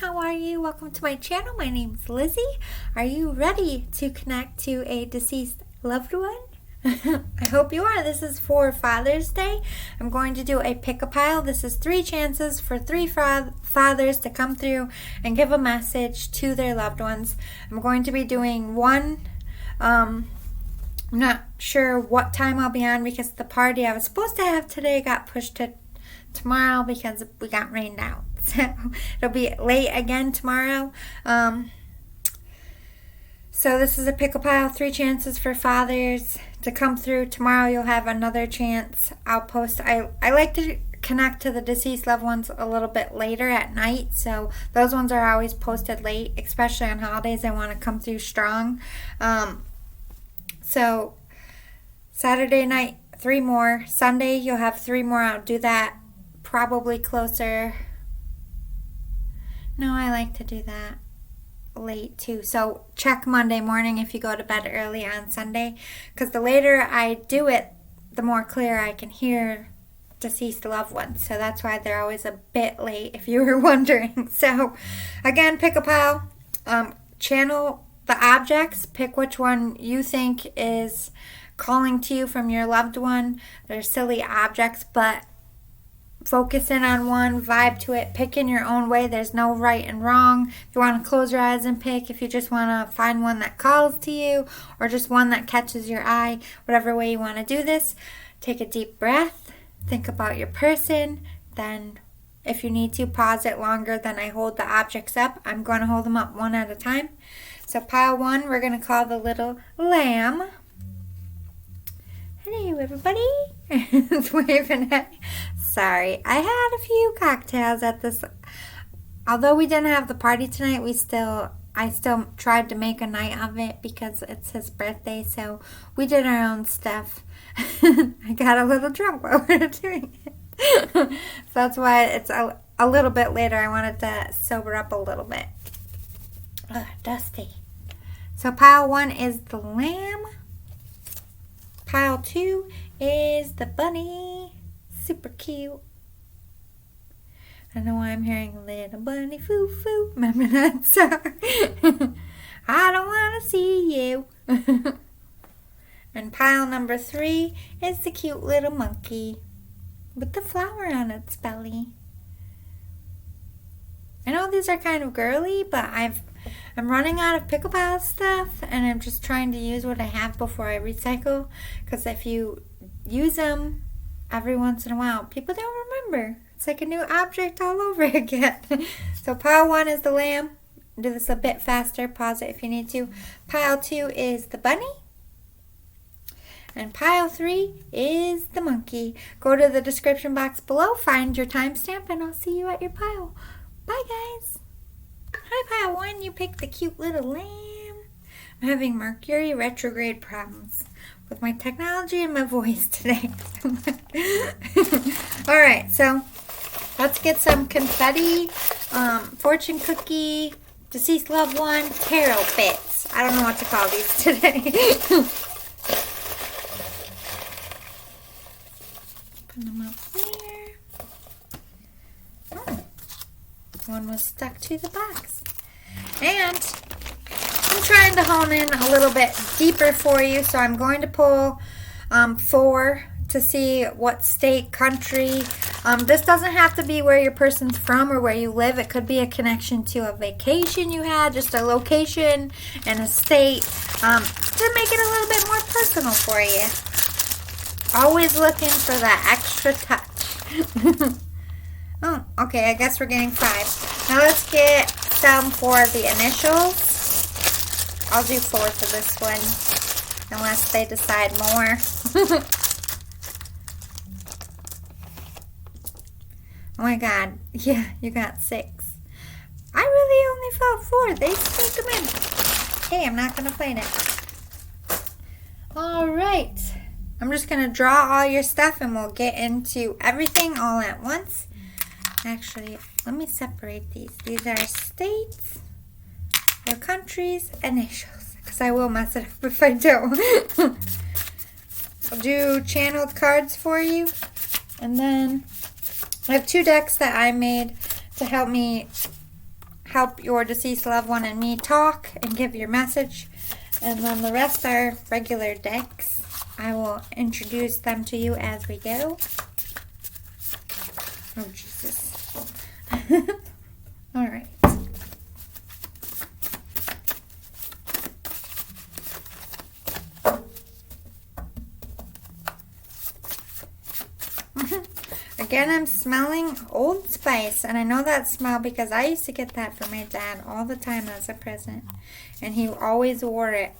how are you? Welcome to my channel. My name's Lizzie. Are you ready to connect to a deceased loved one? I hope you are. This is for Father's Day. I'm going to do a pick-a-pile. This is 3 chances for 3 fathers to come through and give a message to their loved ones. I'm going to be doing one. I'm not sure what time I'll be on because the party I was supposed to have today got pushed to tomorrow because we got rained out. So it'll be late again tomorrow. So this is a pick-a-pile, 3 chances for fathers to come through. Tomorrow you'll have another chance. I'll post. I like to connect to the deceased loved ones a little bit later at night. So those ones are always posted late, especially on holidays. I want to come through strong. So Saturday night, 3 more. Sunday you'll have 3 more. I'll do that probably closer. No, I like to do that late too. So check Monday morning if you go to bed early on Sunday, because the later I do it, the more clear I can hear deceased loved ones. So that's why they're always a bit late, if you were wondering. So again, pick a pile. Channel the objects. Pick which one you think is calling to you from your loved one. They're silly objects, but focus in on one, vibe to it, pick in your own way. There's no right and wrong. If you want to close your eyes and pick, if you just want to find one that calls to you or just one that catches your eye, whatever way you want to do this, take a deep breath, think about your person, then if you need to, pause it longer than I hold the objects up. I'm going to hold them up one at a time. So pile 1, we're going to call the little lamb. Hello, everybody. It's waving at me. Sorry, I had a few cocktails at this. Although we didn't have the party tonight, I still tried to make a night of it because it's his birthday. So we did our own stuff. I got a little drunk while we were doing it. So that's why it's a little bit later. I wanted to sober up a little bit. Ugh, dusty. So pile 1 is the lamb. Pile 2 is the bunny. Super cute. I know I'm hearing little bunny foo foo. Remember that song? I don't want to see you. And pile number 3 is the cute little monkey with the flower on its belly. I know these are kind of girly, but I'm running out of pick-a-pile stuff, and I'm just trying to use what I have before I recycle, because if you use them every once in a while, people don't remember. It's like a new object all over again. So pile 1 is the lamb. Do this a bit faster. Pause it if you need to. Pile 2 is the bunny. And pile 3 is the monkey. Go to the description box below, find your timestamp, and I'll see you at your pile. Bye, guys. Hi, pile 1. You picked the cute little lamb. I'm having Mercury retrograde problems with my technology and my voice today. Alright, so let's get some confetti, fortune cookie, deceased loved one, tarot bits. I don't know what to call these today. Put them up there. Oh, one was stuck to the box. And I'm trying to hone in a little bit deeper for you, so I'm going to pull 4 to see what state, country. This doesn't have to be where your person's from or where you live. It could be a connection to a vacation you had, just a location and a state, to make it a little bit more personal for you. Always looking for that extra touch. Oh, okay, I guess we're getting 5. Now let's get some for the initials. I'll do 4 for this one, unless they decide more. Oh my god, yeah, you got 6. I really only felt 4. They sneak them in. Hey, I'm not going to play it. Alright, I'm just going to draw all your stuff and we'll get into everything all at once. Actually, let me separate these. These are states. Your countries, initials, because I will mess it up if I don't. I'll do channeled cards for you, and then I have 2 decks that I made to help me help your deceased loved one and me talk and give your message. And then the rest are regular decks. I will introduce them to you as we go. Oh, Jesus. All right. Again, I'm smelling Old Spice, and I know that smell because I used to get that for my dad all the time as a present, and he always wore it.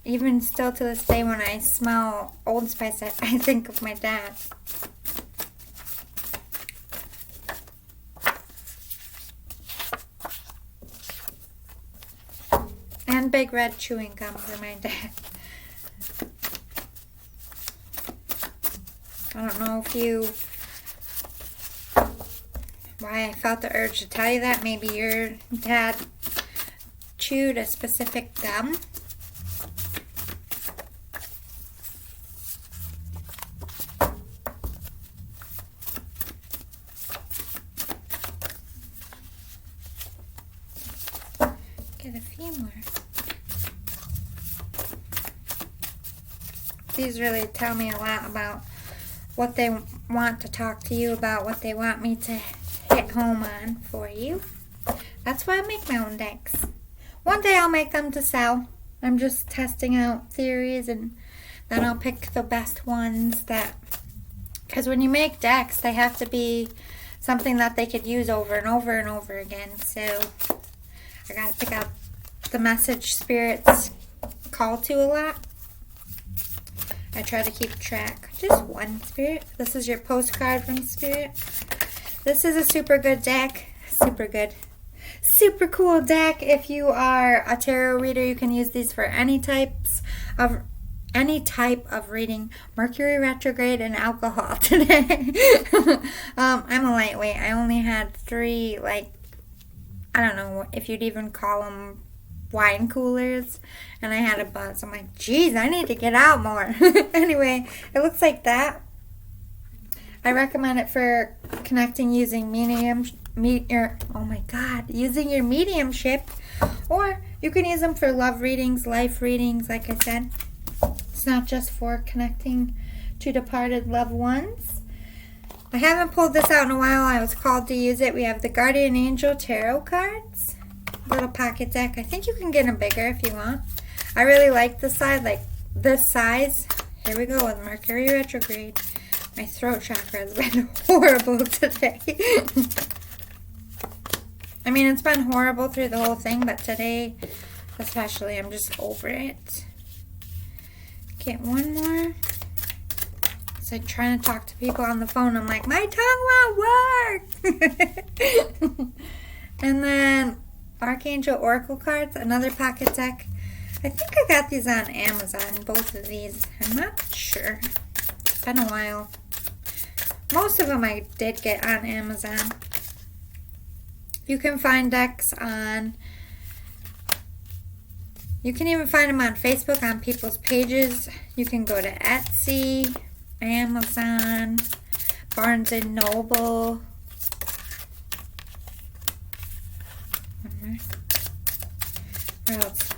Even still to this day, when I smell Old Spice, I think of my dad. And Big Red chewing gum for my dad. I don't know why I felt the urge to tell you that. Maybe your dad chewed a specific gum. Get a few more. These really tell me a lot about what they want to talk to you about, what they want me to hit home on for you. That's why I make my own decks. One day I'll make them to sell. I'm just testing out theories, and then I'll pick the best ones because when you make decks, they have to be something that they could use over and over and over again. So I gotta pick out the message spirits call to a lot. I try to keep track. Just one spirit. This is your postcard from Spirit. This is a super good deck. Super good. Super cool deck. If you are a tarot reader, you can use these for any type of reading. Mercury retrograde and alcohol today. I'm a lightweight. I only had 3, I don't know if you'd even call them wine coolers, and I had a buzz. I'm like, geez, I need to get out more. Anyway, it looks like that. I recommend it for connecting using using your mediumship, or you can use them for love readings, life readings. Like I said, it's not just for connecting to departed loved ones. I haven't pulled this out in a while. I was called to use it. We have the Guardian Angel Tarot cards. Little pocket deck. I think you can get them bigger if you want. I really like this side, like this size. Here we go with Mercury retrograde. My throat chakra has been horrible today. I mean, it's been horrible through the whole thing, but today especially, I'm just over it. Get one more. It's like trying to talk to people on the phone. I'm like, my tongue won't work. And then Archangel Oracle cards, another pocket deck. I think I got these on Amazon, both of these. I'm not sure. It's been a while. Most of them I did get on Amazon. You can find decks you can even find them on Facebook on people's pages. You can go to Etsy, Amazon, Barnes & Noble. Where else?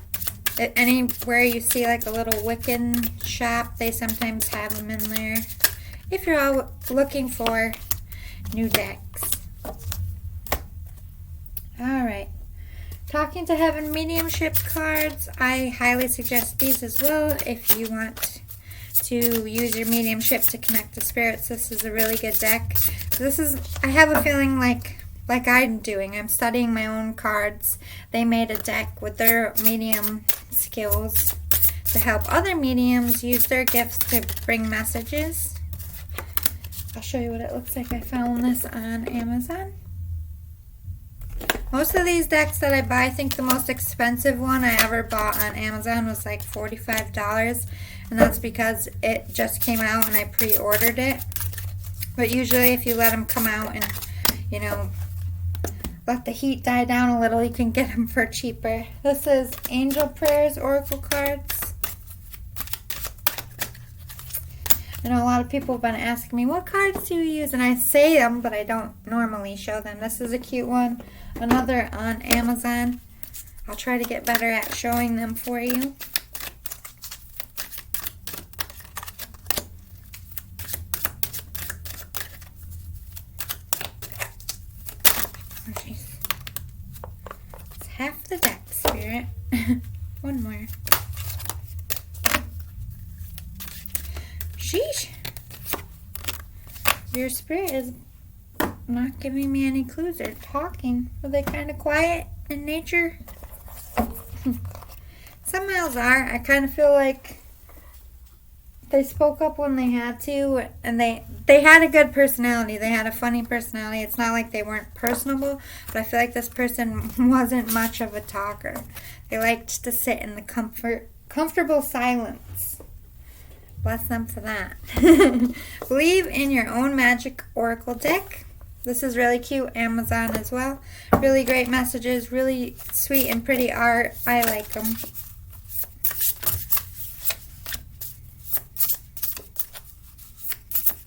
Anywhere you see like a little Wiccan shop, they sometimes have them in there. If you're all looking for new decks. Alright. Talking to Heaven mediumship cards. I highly suggest these as well if you want to use your mediumship to connect to spirits. This is a really good deck. I have a feeling like I'm doing. I'm studying my own cards. They made a deck with their medium skills to help other mediums use their gifts to bring messages. I'll show you what it looks like. I found this on Amazon. Most of these decks that I buy, I think the most expensive one I ever bought on Amazon was like $45. And that's because it just came out and I pre-ordered it. But usually if you let them come out and, let the heat die down a little, you can get them for cheaper. This is Angel Prayers Oracle cards. You know, a lot of people have been asking me, what cards do you use? And I say them, but I don't normally show them. This is a cute one. Another on Amazon. I'll try to get better at showing them for you. It's half the deck, Spirit. One more. Sheesh. Your spirit is not giving me any clues. They're talking. Are they kind of quiet in nature? Some males are. I kind of feel like they spoke up when they had to, and they had a good personality. They had a funny personality. It's not like they weren't personable, but I feel like this person wasn't much of a talker. They liked to sit in the comfortable silence. Bless them for that. Believe in your own magic oracle deck. This is really cute. Amazon as well. Really great messages. Really sweet and pretty art. I like them.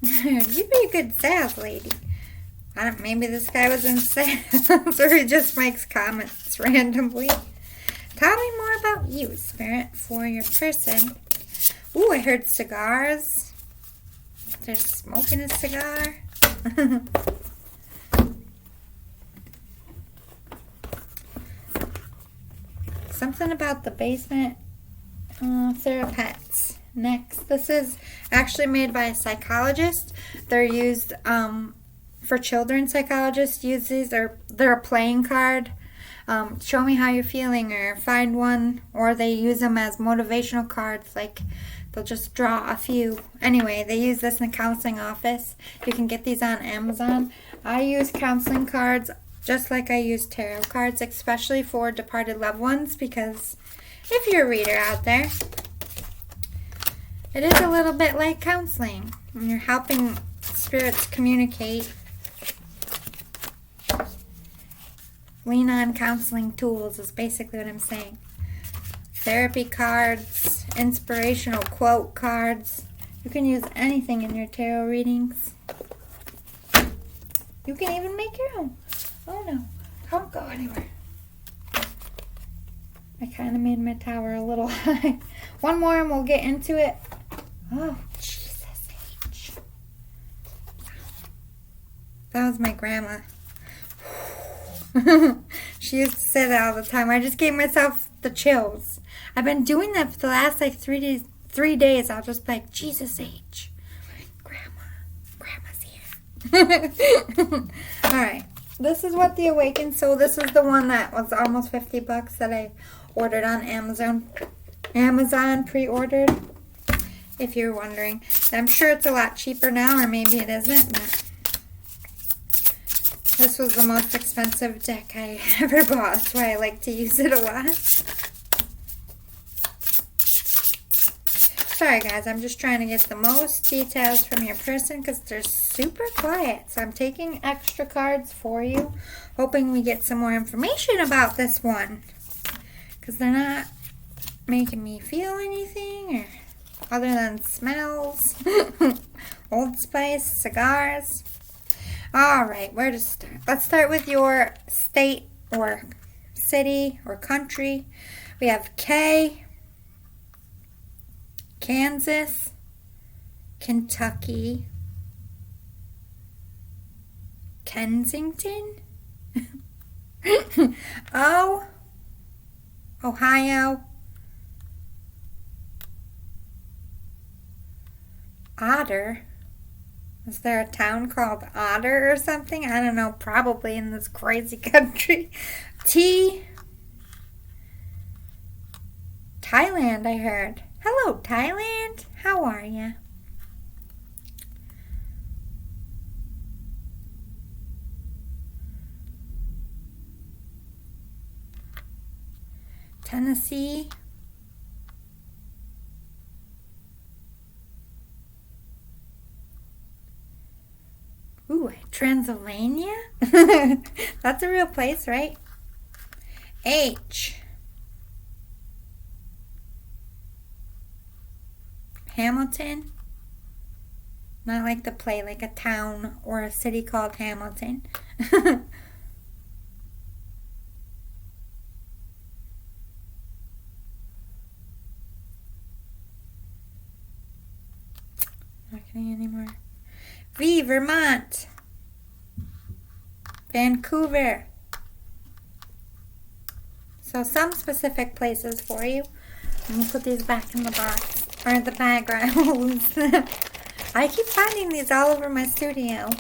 You'd be a good sales lady. I don't. Maybe this guy was in sales, or he just makes comments randomly. Tell me more about you, Spirit, for your person. Ooh, I heard cigars. They're smoking a cigar. Something about the basement. Therapets. Next. This is actually made by a psychologist. They're used for children. Psychologists use these. They're a playing card. Show me how you're feeling, or find one, or they use them as motivational cards. Like, they'll just draw a few. Anyway, they use this in the counseling office. You can get these on Amazon. I use counseling cards just like I use tarot cards, especially for departed loved ones, because if you're a reader out there, it is a little bit like counseling. When you're helping spirits communicate. Lean on counseling tools is basically what I'm saying. Therapy cards, inspirational quote cards. You can use anything in your tarot readings. You can even make your own. Oh no, don't go anywhere. I kind of made my tower a little high. One more and we'll get into it. Oh, Jesus H. That was my grandma. She used to say that all the time. I just gave myself the chills. I've been doing that for the last like 3 days. 3 days. I'll just be like, Jesus H. Grandma's here. Alright. This is what the Awakened. So this is the one that was almost $50 that I ordered on Amazon. Amazon pre-ordered. If you're wondering. I'm sure it's a lot cheaper now, or maybe it isn't, but this was the most expensive deck I ever bought. That's why I like to use it a lot. Sorry guys, I'm just trying to get the most details from your person because they're super quiet. So I'm taking extra cards for you, hoping we get some more information about this one. Because they're not making me feel anything or other than smells. Old Spice, cigars. Alright, where to start? Let's start with your state or city or country. We have K, Kansas, Kentucky, Kensington, O, Ohio, Otter. Is there a town called Otter or something? I don't know, probably in this crazy country. T, Thailand, I heard. Hello, Thailand. How are ya? Tennessee. Ooh, Transylvania? That's a real place, right? H. Hamilton. Not like the play, like a town or a city called Hamilton. Not getting any more. V, Vermont. Vancouver. So some specific places for you. Let me put these back in the box. Or the bag, right? I keep finding these all over my studio.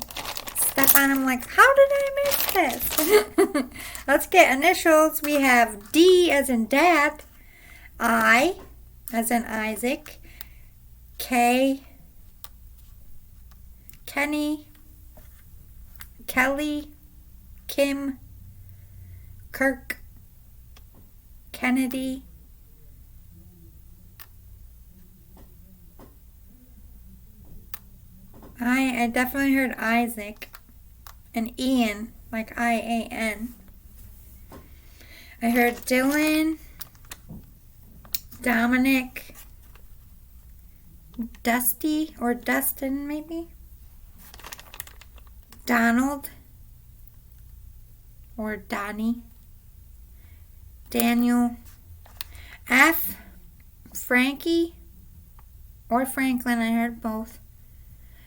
Step on them like, how did I miss this? Let's get initials. We have D as in dad. I as in Isaac. K. Kenny. Kelly. Kim. Kirk. Kennedy. I definitely heard Isaac and Ian, like I-A-N. I heard Dylan, Dominic, Dusty or Dustin maybe, Donald or Donnie, Daniel, F, Frankie or Franklin, I heard both.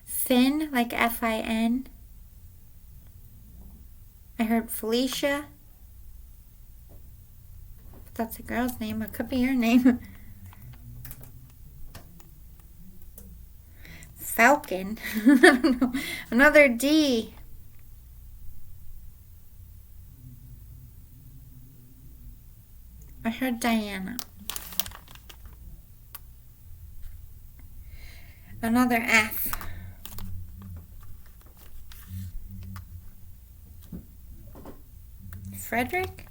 Finn, like F-I-N. I heard Felicia. But that's a girl's name. It could be your name. Falcon. I don't know. Another D. I heard Diana. Another F. Frederick?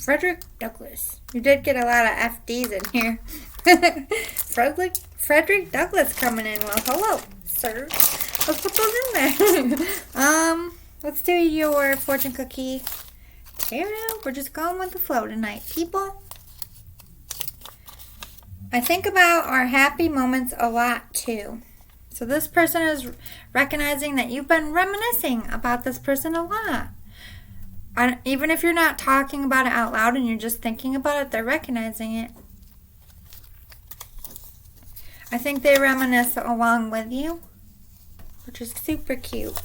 Frederick Douglass. You did get a lot of FDs in here. Frederick Douglass coming in. Well, hello, sir. Let's put those in there. Let's do your fortune cookie tarot. We're just going with the flow tonight, people. I think about our happy moments a lot, too. So this person is recognizing that you've been reminiscing about this person a lot. Even if you're not talking about it out loud and you're just thinking about it, they're recognizing it. I think they reminisce along with you, which is super cute.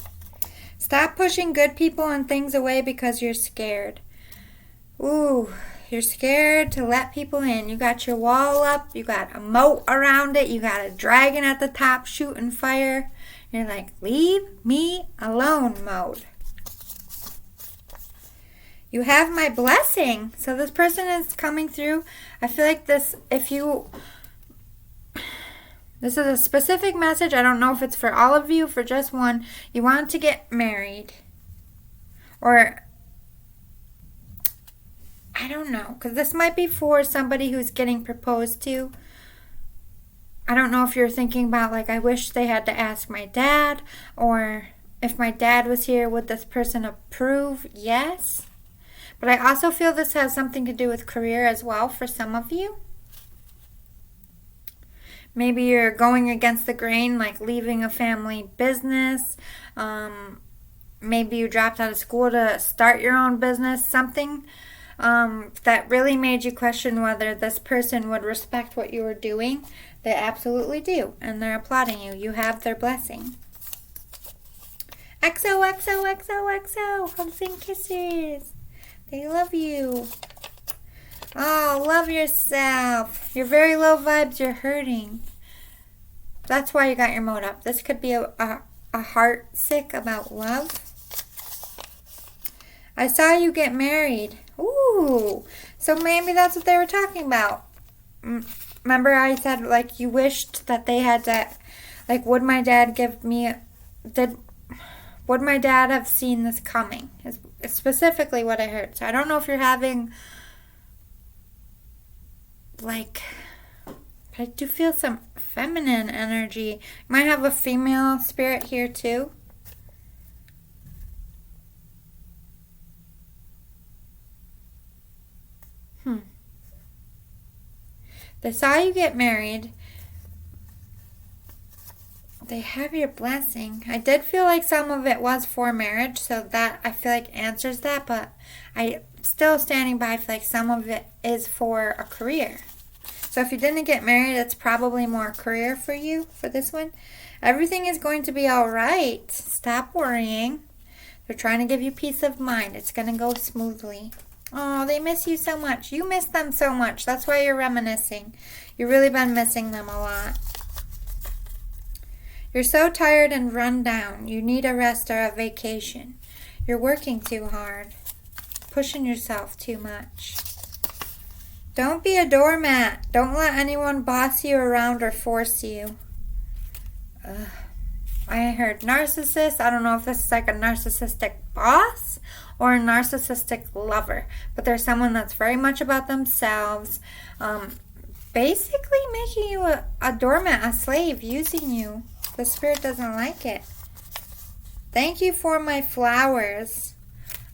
Stop pushing good people and things away because you're scared. Ooh, you're scared to let people in. You got your wall up. You got a moat around it. You got a dragon at the top shooting fire. You're like, leave me alone mode. You have my blessing. So this person is coming through. I feel like this is a specific message. I don't know if it's for all of you, for just one. You want to get married. Or I don't know, because this might be for somebody who's getting proposed to. I don't know if you're thinking about, like, I wish they had to ask my dad, or if my dad was here, would this person approve? Yes. But I also feel this has something to do with career as well for some of you. Maybe you're going against the grain, like leaving a family business. Maybe you dropped out of school to start your own business, something that really made you question whether this person would respect what you were doing. They absolutely do, and they're applauding you. You have their blessing. XOXOXOXO, hugs and kisses. They love you. Oh, love yourself. You're very low vibes. You're hurting. That's why you got your mode up. This could be a heart sick about love. I saw you get married. Ooh. So maybe that's what they were talking about. Remember I said, like, you wished that they had to, like, would my dad would my dad have seen this coming? Is specifically what I heard. So I don't know if you're having, like, I do feel some feminine energy. You might have a female spirit here too. They saw you get married. They have your blessing. I did feel like some of it was for marriage, so that I feel like answers that, but I still standing by. I feel like some of it is for a career. So if you didn't get married, it's probably more career for you for this one. Everything is going to be all right. Stop worrying. They're trying to give you peace of mind. It's going to go smoothly. Oh, they miss you so much. You miss them so much. That's why you're reminiscing. You've really been missing them a lot. You're so tired and run down. You need a rest or a vacation. You're working too hard. Pushing yourself too much. Don't be a doormat. Don't let anyone boss you around or force you. I heard narcissist. I don't know if this is like a narcissistic boss or a narcissistic lover, but there's someone that's very much about themselves, basically making you a doormat, a slave, using you. The spirit doesn't like it. Thank you for my flowers.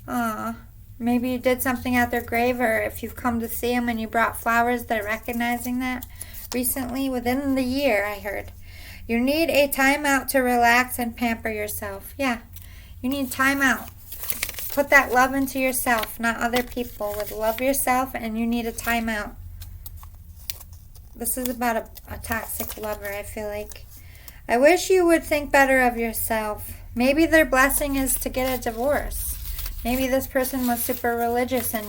Aw, maybe you did something at their grave, or if you've come to see them and you brought flowers, they're recognizing that recently, within the year, I heard. You need a time out to relax and pamper yourself. Yeah, you need time out. Put that love into yourself, not other people. Love yourself, and you need a time out. This is about a toxic lover, I feel like. I wish you would think better of yourself. Maybe their blessing is to get a divorce. Maybe this person was super religious and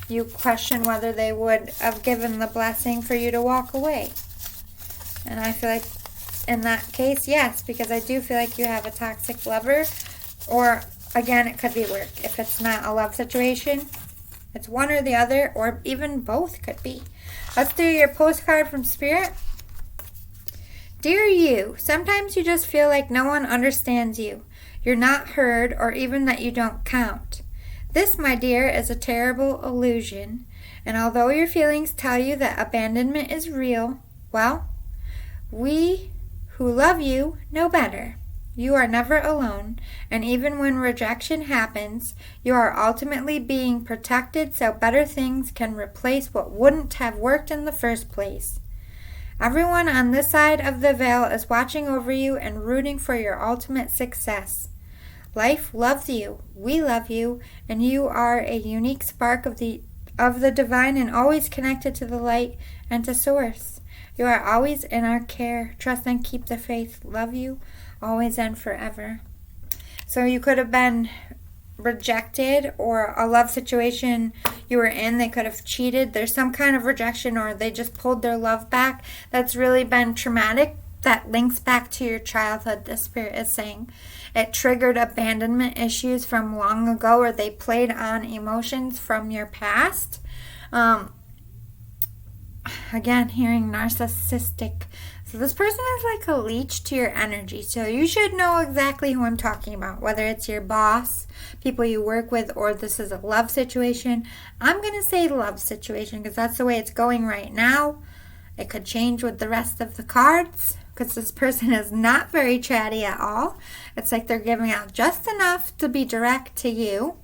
you question whether they would have given the blessing for you to walk away. And I feel like in that case, yes, because I do feel like you have a toxic lover. Or, again, it could be work. If it's not a love situation, it's one or the other, or even both could be. Let's do your postcard from Spirit. Dear you, sometimes you just feel like no one understands you. You're not heard, or even that you don't count. This, my dear, is a terrible illusion. And although your feelings tell you that abandonment is real, well, we who love you know better. You are never alone, and even when rejection happens, you are ultimately being protected so better things can replace what wouldn't have worked in the first place. Everyone on this side of the veil is watching over you and rooting for your ultimate success. Life loves you, we love you, and you are a unique spark of the divine and always connected to the light and to Source. You are always in our care. Trust and keep the faith. Love you, always and forever. So you could have been rejected, or a love situation you were in, they could have cheated. There's some kind of rejection, or they just pulled their love back. That's really been traumatic. That links back to your childhood, the Spirit is saying. It triggered abandonment issues from long ago, or they played on emotions from your past. Again, hearing narcissistic. So this person is like a leech to your energy. So you should know exactly who I'm talking about, whether it's your boss, people you work with, or this is a love situation. I'm going to say love situation because that's the way it's going right now. It could change with the rest of the cards because this person is not very chatty at all. It's like they're giving out just enough to be direct to you.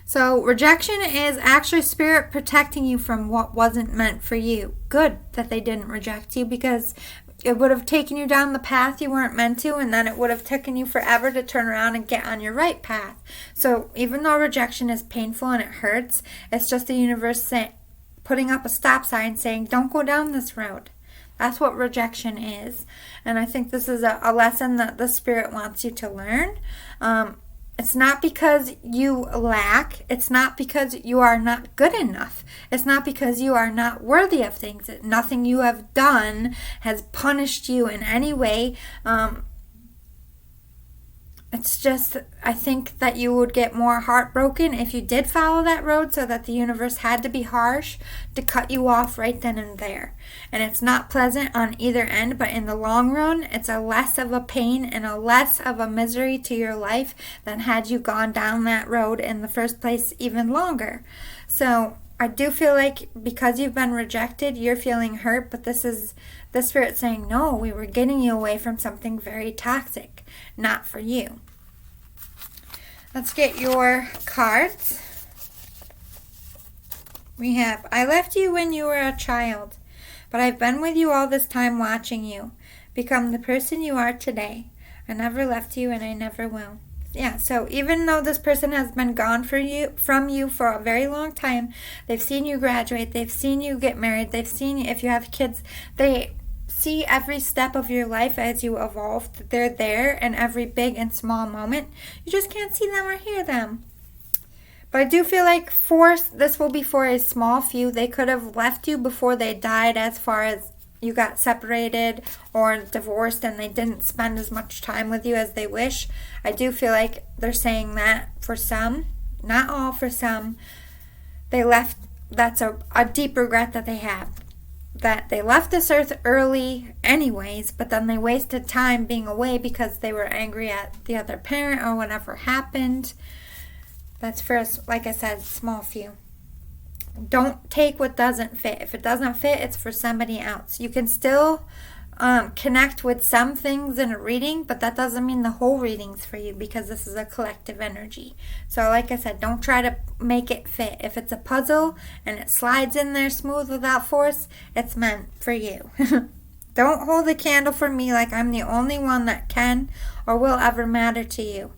So rejection is actually Spirit protecting you from what wasn't meant for you. Good that they didn't reject you, because it would have taken you down the path you weren't meant to, and then it would have taken you forever to turn around and get on your right path. So even though rejection is painful and it hurts, it's just the universe putting up a stop sign saying, don't go down this road. That's what rejection is. And I think this is a lesson that the Spirit wants you to learn. It's not because you lack. It's not because you are not good enough. It's not because you are not worthy of things. Nothing you have done has punished you in any way. It's just, I think that you would get more heartbroken if you did follow that road, so that the universe had to be harsh to cut you off right then and there. And it's not pleasant on either end, but in the long run, it's a less of a pain and a less of a misery to your life than had you gone down that road in the first place even longer. So I do feel like because you've been rejected, you're feeling hurt, but this is the Spirit saying, no, we were getting you away from something very toxic, not for you. Let's get your cards. We have, I left you when you were a child, but I've been with you all this time watching you. Become the person you are today. I never left you and I never will. Yeah, so even though this person has been gone from you for a very long time, they've seen you graduate, they've seen you get married, they've seen you, if you have kids, they see every step of your life as you evolve. They're there in every big and small moment. You just can't see them or hear them. But I do feel like this will be for a small few. They could have left you before they died, as far as you got separated or divorced and they didn't spend as much time with you as they wish. I do feel like they're saying that for some, not all, for some. They left, that's a deep regret that they have. That they left this earth early anyways, but then they wasted time being away because they were angry at the other parent or whatever happened. That's for, like I said, small few. Don't take what doesn't fit. If it doesn't fit, it's for somebody else. You can still connect with some things in a reading, but that doesn't mean the whole reading's for you, because this is a collective energy. So like I said, don't try to make it fit. If it's a puzzle and it slides in there smooth without force, it's meant for you. Don't hold a candle for me like I'm the only one that can or will ever matter to you.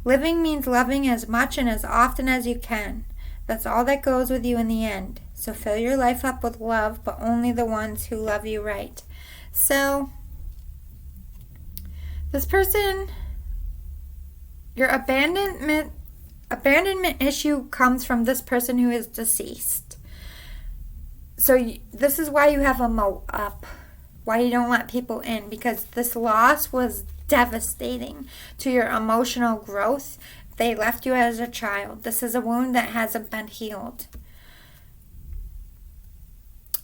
Living means loving as much and as often as you can. That's all that goes with you in the end. So fill your life up with love, but only the ones who love you right. So, this person, your abandonment issue comes from this person who is deceased. So this is why you have a moat up, why you don't let people in, because this loss was devastating to your emotional growth. They left you as a child. This is a wound that hasn't been healed.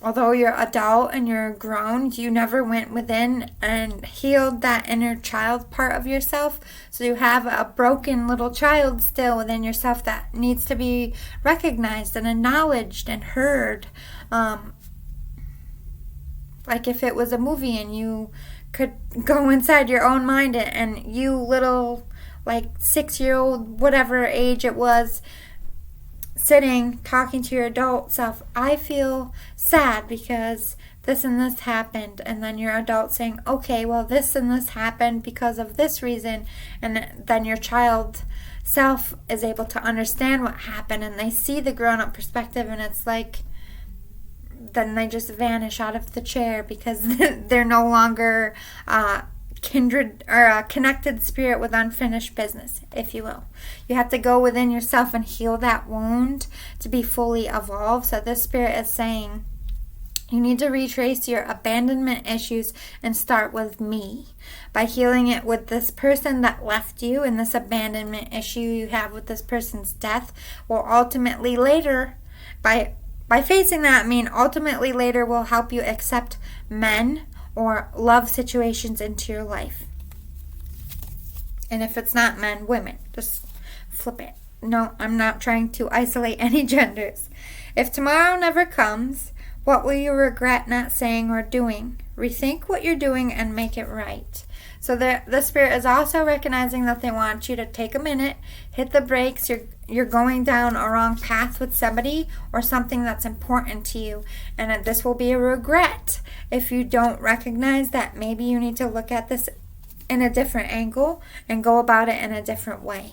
Although you're adult and you're grown, you never went within and healed that inner child part of yourself. So you have a broken little child still within yourself that needs to be recognized and acknowledged and heard. Like if it was a movie and you could go inside your own mind and you little, like 6-year-old, whatever age it was, sitting, talking to your adult self, I feel sad because this and this happened. And then your adult saying, okay, well, this and this happened because of this reason. And then your child self is able to understand what happened and they see the grown-up perspective, and it's like, then they just vanish out of the chair because they're no longer kindred or a connected spirit with unfinished business, if you will. You have to go within yourself and heal that wound to be fully evolved. So this spirit is saying you need to retrace your abandonment issues and start with me by healing it with this person that left you, and this abandonment issue you have with this person's death will ultimately later, by facing that, ultimately later will help you accept men or love situations into your life. And if it's not men, women. Just flip it. No, I'm not trying to isolate any genders. If tomorrow never comes, what will you regret not saying or doing? Rethink what you're doing and make it right. So the spirit is also recognizing that they want you to take a minute, hit the brakes. You're going down a wrong path with somebody or something that's important to you. And this will be a regret if you don't recognize that maybe you need to look at this in a different angle and go about it in a different way.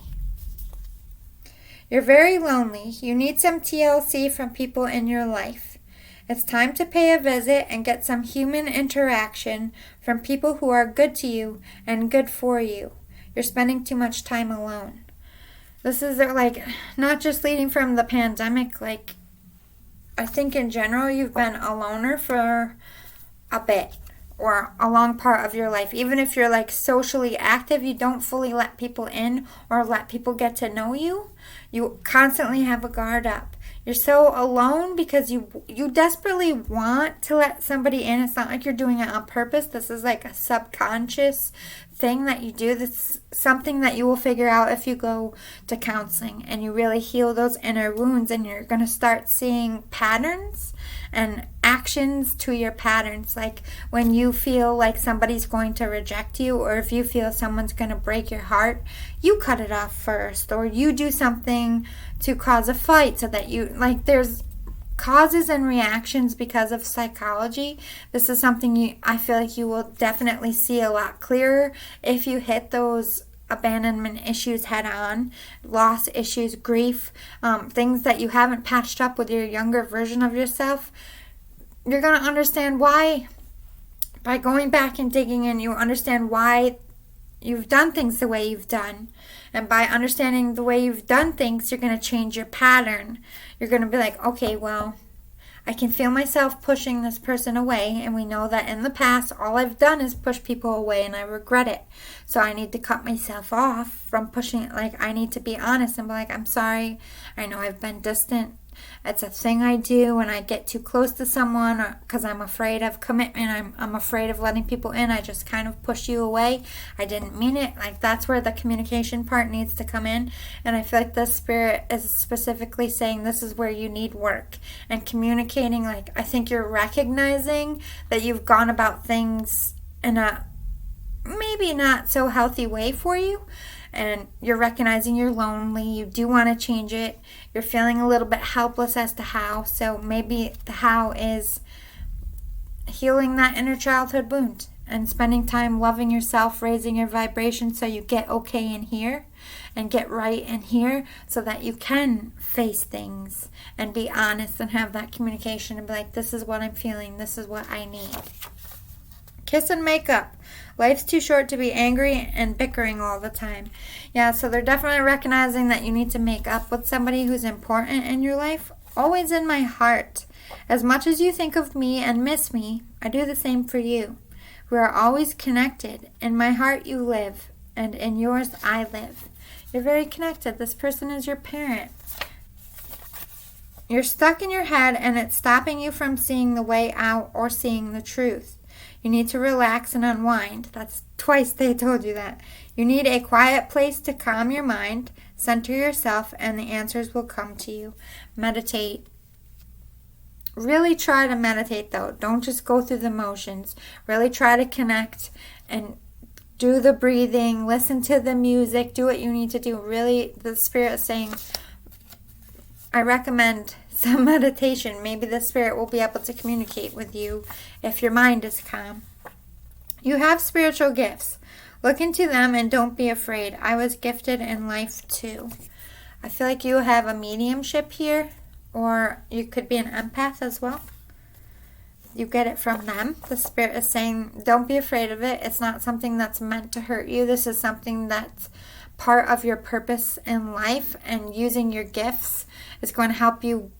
You're very lonely. You need some TLC from people in your life. It's time to pay a visit and get some human interaction from people who are good to you and good for you. You're spending too much time alone. This is like not just leading from the pandemic. Like, I think in general you've been a loner for a bit or a long part of your life. Even if you're like socially active, you don't fully let people in or let people get to know you. You constantly have a guard up. You're so alone because you desperately want to let somebody in. It's not like you're doing it on purpose. This is like a subconscious thing that you do. This is something that you will figure out if you go to counseling and you really heal those inner wounds, and you're going to start seeing patterns and actions to your patterns. Like when you feel like somebody's going to reject you, or if you feel someone's going to break your heart, you cut it off first, or you do something to cause a fight so that you, like, there's causes and reactions because of psychology. This is something I feel like you will definitely see a lot clearer if you hit those abandonment issues head on, loss issues, grief, things that you haven't patched up with your younger version of yourself. You're going to understand why. By going back and digging in, you understand why you've done things the way you've done. And by understanding the way you've done things, you're going to change your pattern. You're going to be like, okay, well, I can feel myself pushing this person away. And we know that in the past, all I've done is push people away and I regret it. So I need to cut myself off from pushing it. Like, I need to be honest and be like, I'm sorry. I know I've been distant. It's a thing I do when I get too close to someone because I'm afraid of commitment. I'm afraid of letting people in. I just kind of push you away. I didn't mean it. Like, that's where the communication part needs to come in. And I feel like the Spirit is specifically saying this is where you need work. And communicating, like, I think you're recognizing that you've gone about things in a maybe not so healthy way for you. And you're recognizing you're lonely, you do want to change it, you're feeling a little bit helpless as to how, so maybe the how is healing that inner childhood wound and spending time loving yourself, raising your vibration so you get okay in here and get right in here so that you can face things and be honest and have that communication and be like, this is what I'm feeling, this is what I need. Kiss and make up. Life's too short to be angry and bickering all the time. Yeah, so they're definitely recognizing that you need to make up with somebody who's important in your life. Always in my heart. As much as you think of me and miss me, I do the same for you. We are always connected. In my heart you live, and in yours I live. You're very connected. This person is your parent. You're stuck in your head and it's stopping you from seeing the way out or seeing the truth. You need to relax and unwind. That's twice they told you that. You need a quiet place to calm your mind, center yourself, and the answers will come to you. Meditate. Really try to meditate, though. Don't just go through the motions. Really try to connect and do the breathing, listen to the music, do what you need to do. Really, the Spirit is saying, I recommend some meditation. Maybe the Spirit will be able to communicate with you if your mind is calm. You have spiritual gifts. Look into them and don't be afraid. I was gifted in life too. I feel like you have a mediumship here, or you could be an empath as well. You get it from them. The Spirit is saying, don't be afraid of it. It's not something that's meant to hurt you. This is something that's part of your purpose in life, and using your gifts is going to help you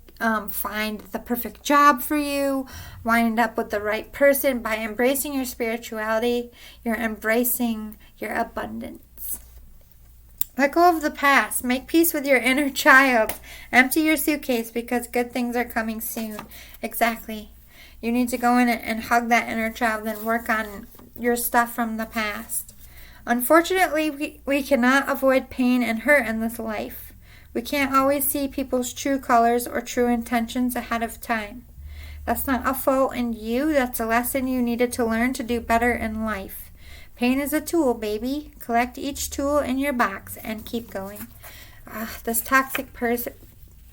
find the perfect job for you, wind up with the right person. By embracing your spirituality, you're embracing your abundance. Let go of the past. Make peace with your inner child. Empty your suitcase because good things are coming soon. Exactly. You need to go in and hug that inner child and work on your stuff from the past. Unfortunately, we cannot avoid pain and hurt in this life. We can't always see people's true colors or true intentions ahead of time. That's not a fault in you. That's a lesson you needed to learn to do better in life. Pain is a tool, baby. Collect each tool in your box and keep going. This toxic person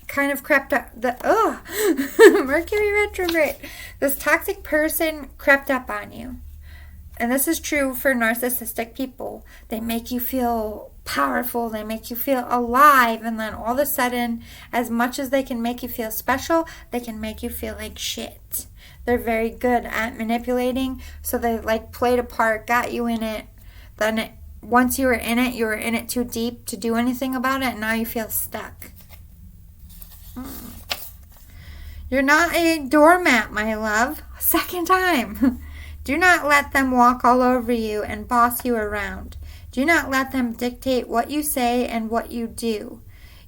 kind of crept up. Mercury retrograde. This toxic person crept up on you. And this is true for narcissistic people. They make you feel powerful. They make you feel alive. And then all of a sudden, as much as they can make you feel special, they can make you feel like shit. They're very good at manipulating. So they played a part, got you in it. Then once you were in it too deep to do anything about it. And now you feel stuck. You're not a doormat, my love. Second time. Do not let them walk all over you and boss you around. Do not let them dictate what you say and what you do.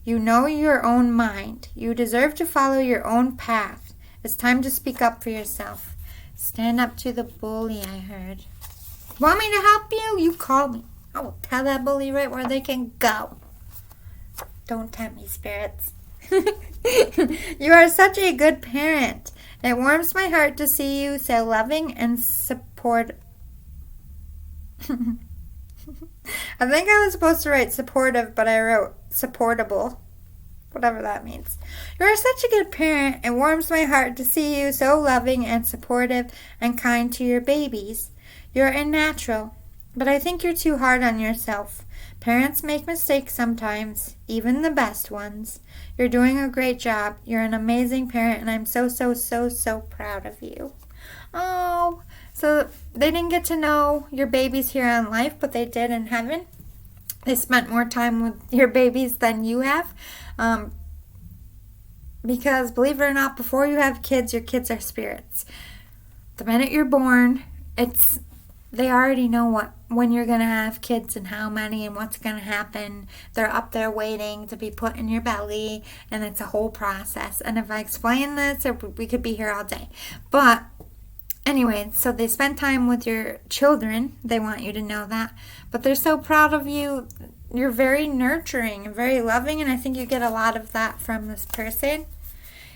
You know your own mind. You deserve to follow your own path. It's time to speak up for yourself. Stand up to the bully, I heard. Want me to help you? You call me. I will tell that bully right where they can go. Don't tempt me, spirits. You are such a good parent. It warms my heart to see you so loving and support. I think I was supposed to write supportive, but I wrote supportable. Whatever that means. You are such a good parent. It warms my heart to see you so loving and supportive and kind to your babies. You're a natural, but I think you're too hard on yourself. Parents make mistakes sometimes, even the best ones. You're doing a great job. You're an amazing parent, and I'm so proud of you. Oh, so they didn't get to know your babies here on life, but they did in heaven. They spent more time with your babies than you have. Because believe it or not, before you have kids, your kids are spirits. The minute you're born, they already know when you're going to have kids and how many and what's going to happen. They're up there waiting to be put in your belly, and it's a whole process. And if I explain this, we could be here all day. But anyway, so they spend time with your children. They want you to know that. But they're so proud of you. You're very nurturing and very loving, and I think you get a lot of that from this person.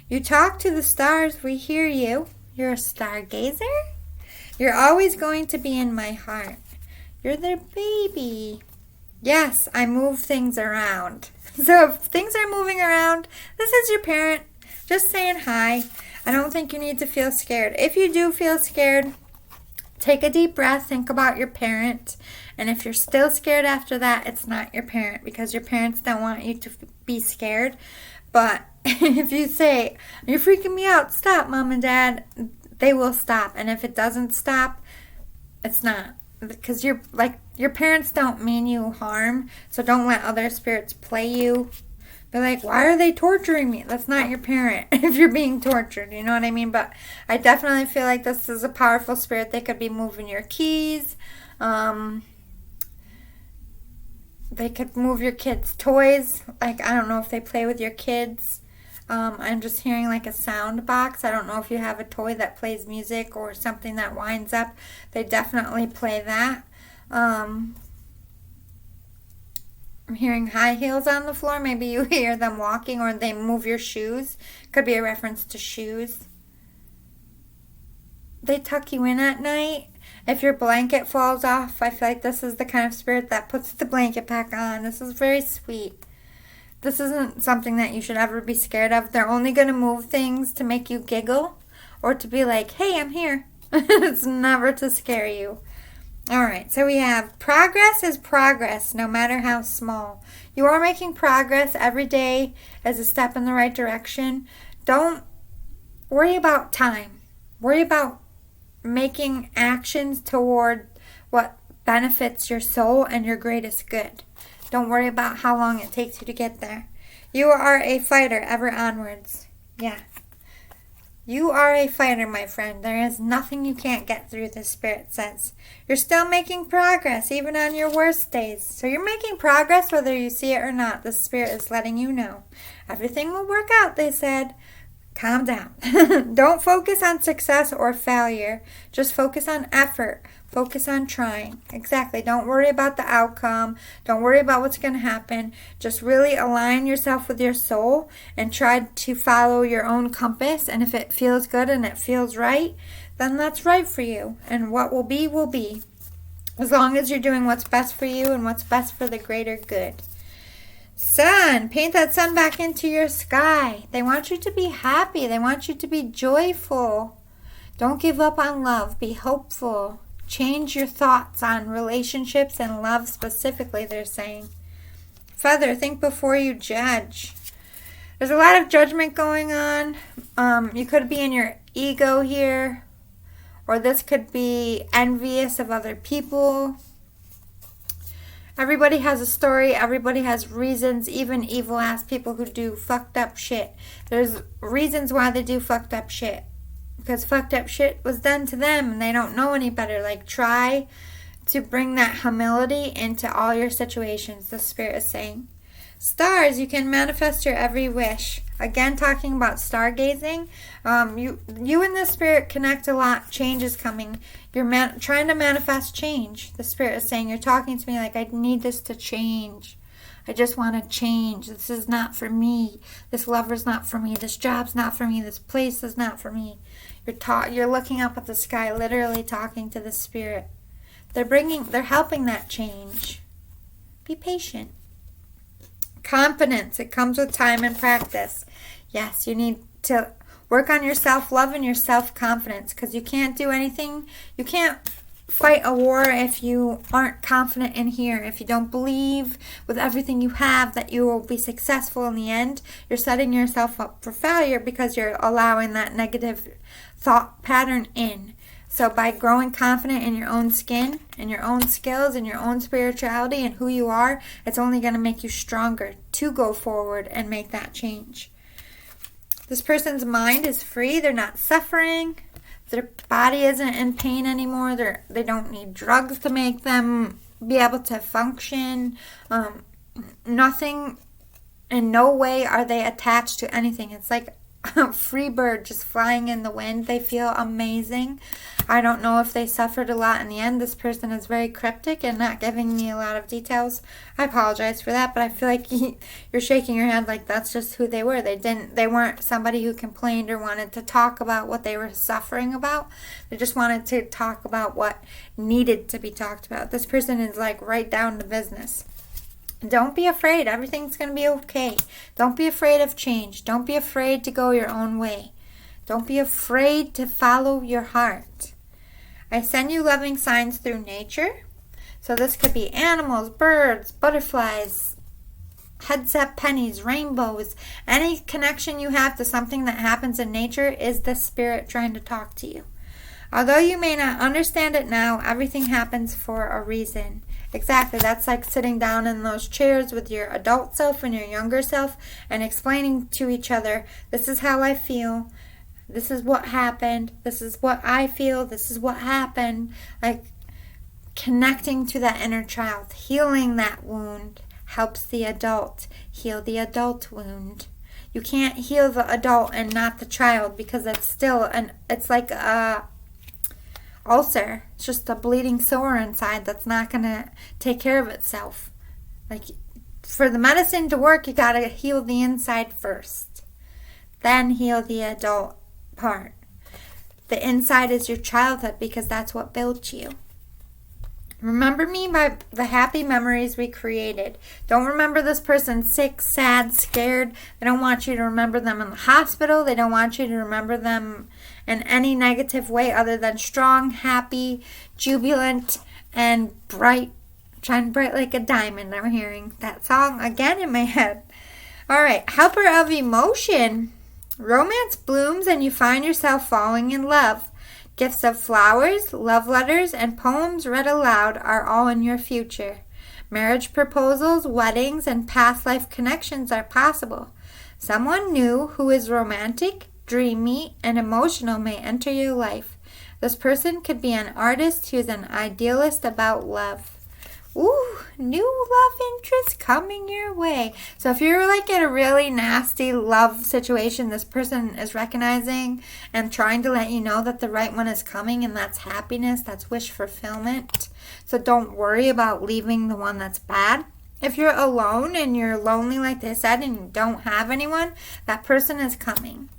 You talk to the stars. We hear you. You're a stargazer. You're always going to be in my heart. You're their baby. Yes, I move things around. So if things are moving around, this is your parent just saying hi. I don't think you need to feel scared. If you do feel scared, take a deep breath, think about your parent. And if you're still scared after that, it's not your parent, because your parents don't want you to be scared. But if you say, you're freaking me out, stop, Mom and Dad, they will stop. And if it doesn't stop, it's not. Because your parents don't mean you harm, so don't let other spirits play you. Be like, why are they torturing me? That's not your parent if you're being tortured, you know what I mean? But I definitely feel like this is a powerful spirit. They could be moving your keys. They could move your kids' toys. Like, I don't know if they play with your kids. I'm just hearing like a sound box. I don't know if you have a toy that plays music or something that winds up. They definitely play that. I'm hearing high heels on the floor. Maybe you hear them walking, or they move your shoes. Could be a reference to shoes. They tuck you in at night. If your blanket falls off, I feel like this is the kind of spirit that puts the blanket back on. This is very sweet. This isn't something that you should ever be scared of. They're only going to move things to make you giggle or to be like, hey, I'm here. It's never to scare you. All right, so we have progress is progress, no matter how small. You are making progress. Every day is a step in the right direction. Don't worry about time. Worry about making actions toward what benefits your soul and your greatest good. Don't worry about how long it takes you to get there. You are a fighter, ever onwards. Yeah. You are a fighter, my friend. There is nothing you can't get through, this spirit says. You're still making progress, even on your worst days. So you're making progress whether you see it or not. The spirit is letting you know. Everything will work out, they said. Calm down. Don't focus on success or failure. Just focus on effort. Focus on trying. Exactly. Don't worry about the outcome. Don't worry about what's going to happen. Just really align yourself with your soul and try to follow your own compass. And if it feels good and it feels right, then that's right for you. And what will be, will be. As long as you're doing what's best for you and what's best for the greater good. Sun, paint that sun back into your sky. They want you to be happy. They want you to be joyful. Don't give up on love. Be hopeful. Change your thoughts on relationships and love specifically, they're saying. Feather, think before you judge. There's a lot of judgment going on. You could be in your ego here, or this could be envious of other people. Everybody has a story. Everybody has reasons, even evil-ass people who do fucked up shit. There's reasons why they do fucked up shit. Because fucked up shit was done to them and they don't know any better. Like, try to bring that humility into all your situations, the spirit is saying. Stars, you can manifest your every wish. Again, talking about stargazing. You and the spirit connect a lot. Change is coming. You're trying to manifest change. The spirit is saying, you're talking to me like, I need this to change. I just want to change. This is not for me. This lover's not for me. This job's not for me. This place is not for me. You're looking up at the sky, literally talking to the spirit. They're helping that change. Be patient. Confidence. It comes with time and practice. Yes, you need to work on your self-love and your self-confidence, because you can't do anything. You can't fight a war if you aren't confident in here. If you don't believe with everything you have that you will be successful in the end, you're setting yourself up for failure because you're allowing that negative thought pattern in. So by growing confident in your own skin and your own skills and your own spirituality and who you are, it's only going to make you stronger to go forward and make that change. This person's mind is free. They're not suffering. Their body isn't in pain anymore. They don't need drugs to make them be able to function. Nothing, in no way are they attached to anything. It's like a free bird just flying in the wind. They feel amazing. I don't know if they suffered a lot in the end. This person is very cryptic and not giving me a lot of details. I apologize for that, but I feel like you're shaking your head like that's just who they were. They weren't somebody who complained or wanted to talk about what they were suffering about. They just wanted to talk about what needed to be talked about. This person is like right down to business. Don't be afraid. Everything's going to be okay. Don't be afraid of change. Don't be afraid to go your own way. Don't be afraid to follow your heart. I send you loving signs through nature. So this could be animals, birds, butterflies, heads-up pennies, rainbows. Any connection you have to something that happens in nature is the spirit trying to talk to you. Although you may not understand it now, everything happens for a reason. Exactly. That's like sitting down in those chairs with your adult self and your younger self and explaining to each other, this is how I feel. This is what happened. This is what I feel. This is what happened. Like connecting to that inner child, healing that wound helps the adult heal the adult wound. You can't heal the adult and not the child because it's still it's like a ulcer. It's just a bleeding sore inside that's not going to take care of itself. Like for the medicine to work, you got to heal the inside first. Then heal the adult part. The inside is your childhood because that's what built you. Remember me by the happy memories we created. Don't remember this person sick, sad, scared. They don't want you to remember them in the hospital. They don't want you to remember them in any negative way other than strong, happy, jubilant, and bright. Shine bright like a diamond. I'm hearing that song again in my head. All right, helper of emotion. Romance blooms and you find yourself falling in love. Gifts of flowers, love letters, and poems read aloud are all in your future. Marriage proposals, weddings, and past life connections are possible. Someone new who is romantic, dreamy, and emotional may enter your life. This person could be an artist who's an idealist about love. Ooh, new love interest coming your way. So if you're like in a really nasty love situation, this person is recognizing and trying to let you know that the right one is coming, and that's happiness, that's wish fulfillment. So don't worry about leaving the one that's bad. If you're alone and you're lonely like they said and you don't have anyone, that person is coming.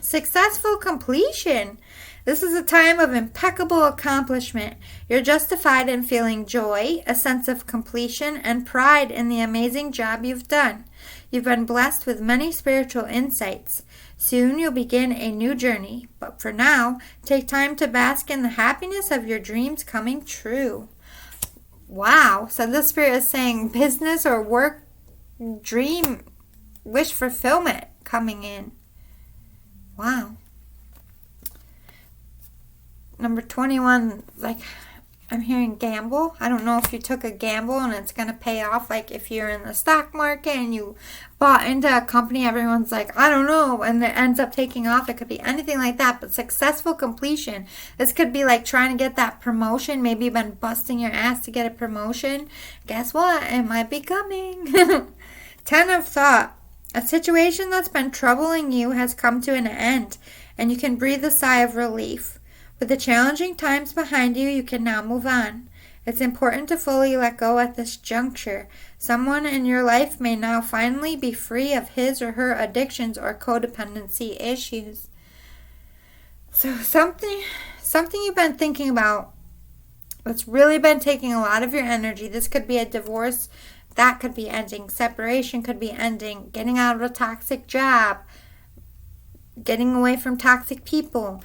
Successful completion. This is a time of impeccable accomplishment. You're justified in feeling joy, a sense of completion, and pride in the amazing job you've done. You've been blessed with many spiritual insights. Soon you'll begin a new journey, but for now, take time to bask in the happiness of your dreams coming true. Wow, so this spirit is saying business or work, dream, wish fulfillment coming in. Wow. Number 21, like I'm hearing gamble. I don't know if you took a gamble and it's going to pay off. Like if you're in the stock market and you bought into a company, everyone's like, I don't know, and it ends up taking off. It could be anything like that, but successful completion. This could be like trying to get that promotion. Maybe you've been busting your ass to get a promotion. Guess what? It might be coming. 10 of thought. A situation that's been troubling you has come to an end, and you can breathe a sigh of relief. With the challenging times behind you, you can now move on. It's important to fully let go at this juncture. Someone in your life may now finally be free of his or her addictions or codependency issues. So something you've been thinking about that's really been taking a lot of your energy. This could be a divorce That could be ending. Separation could be ending. Getting out of a toxic job. Getting away from toxic people.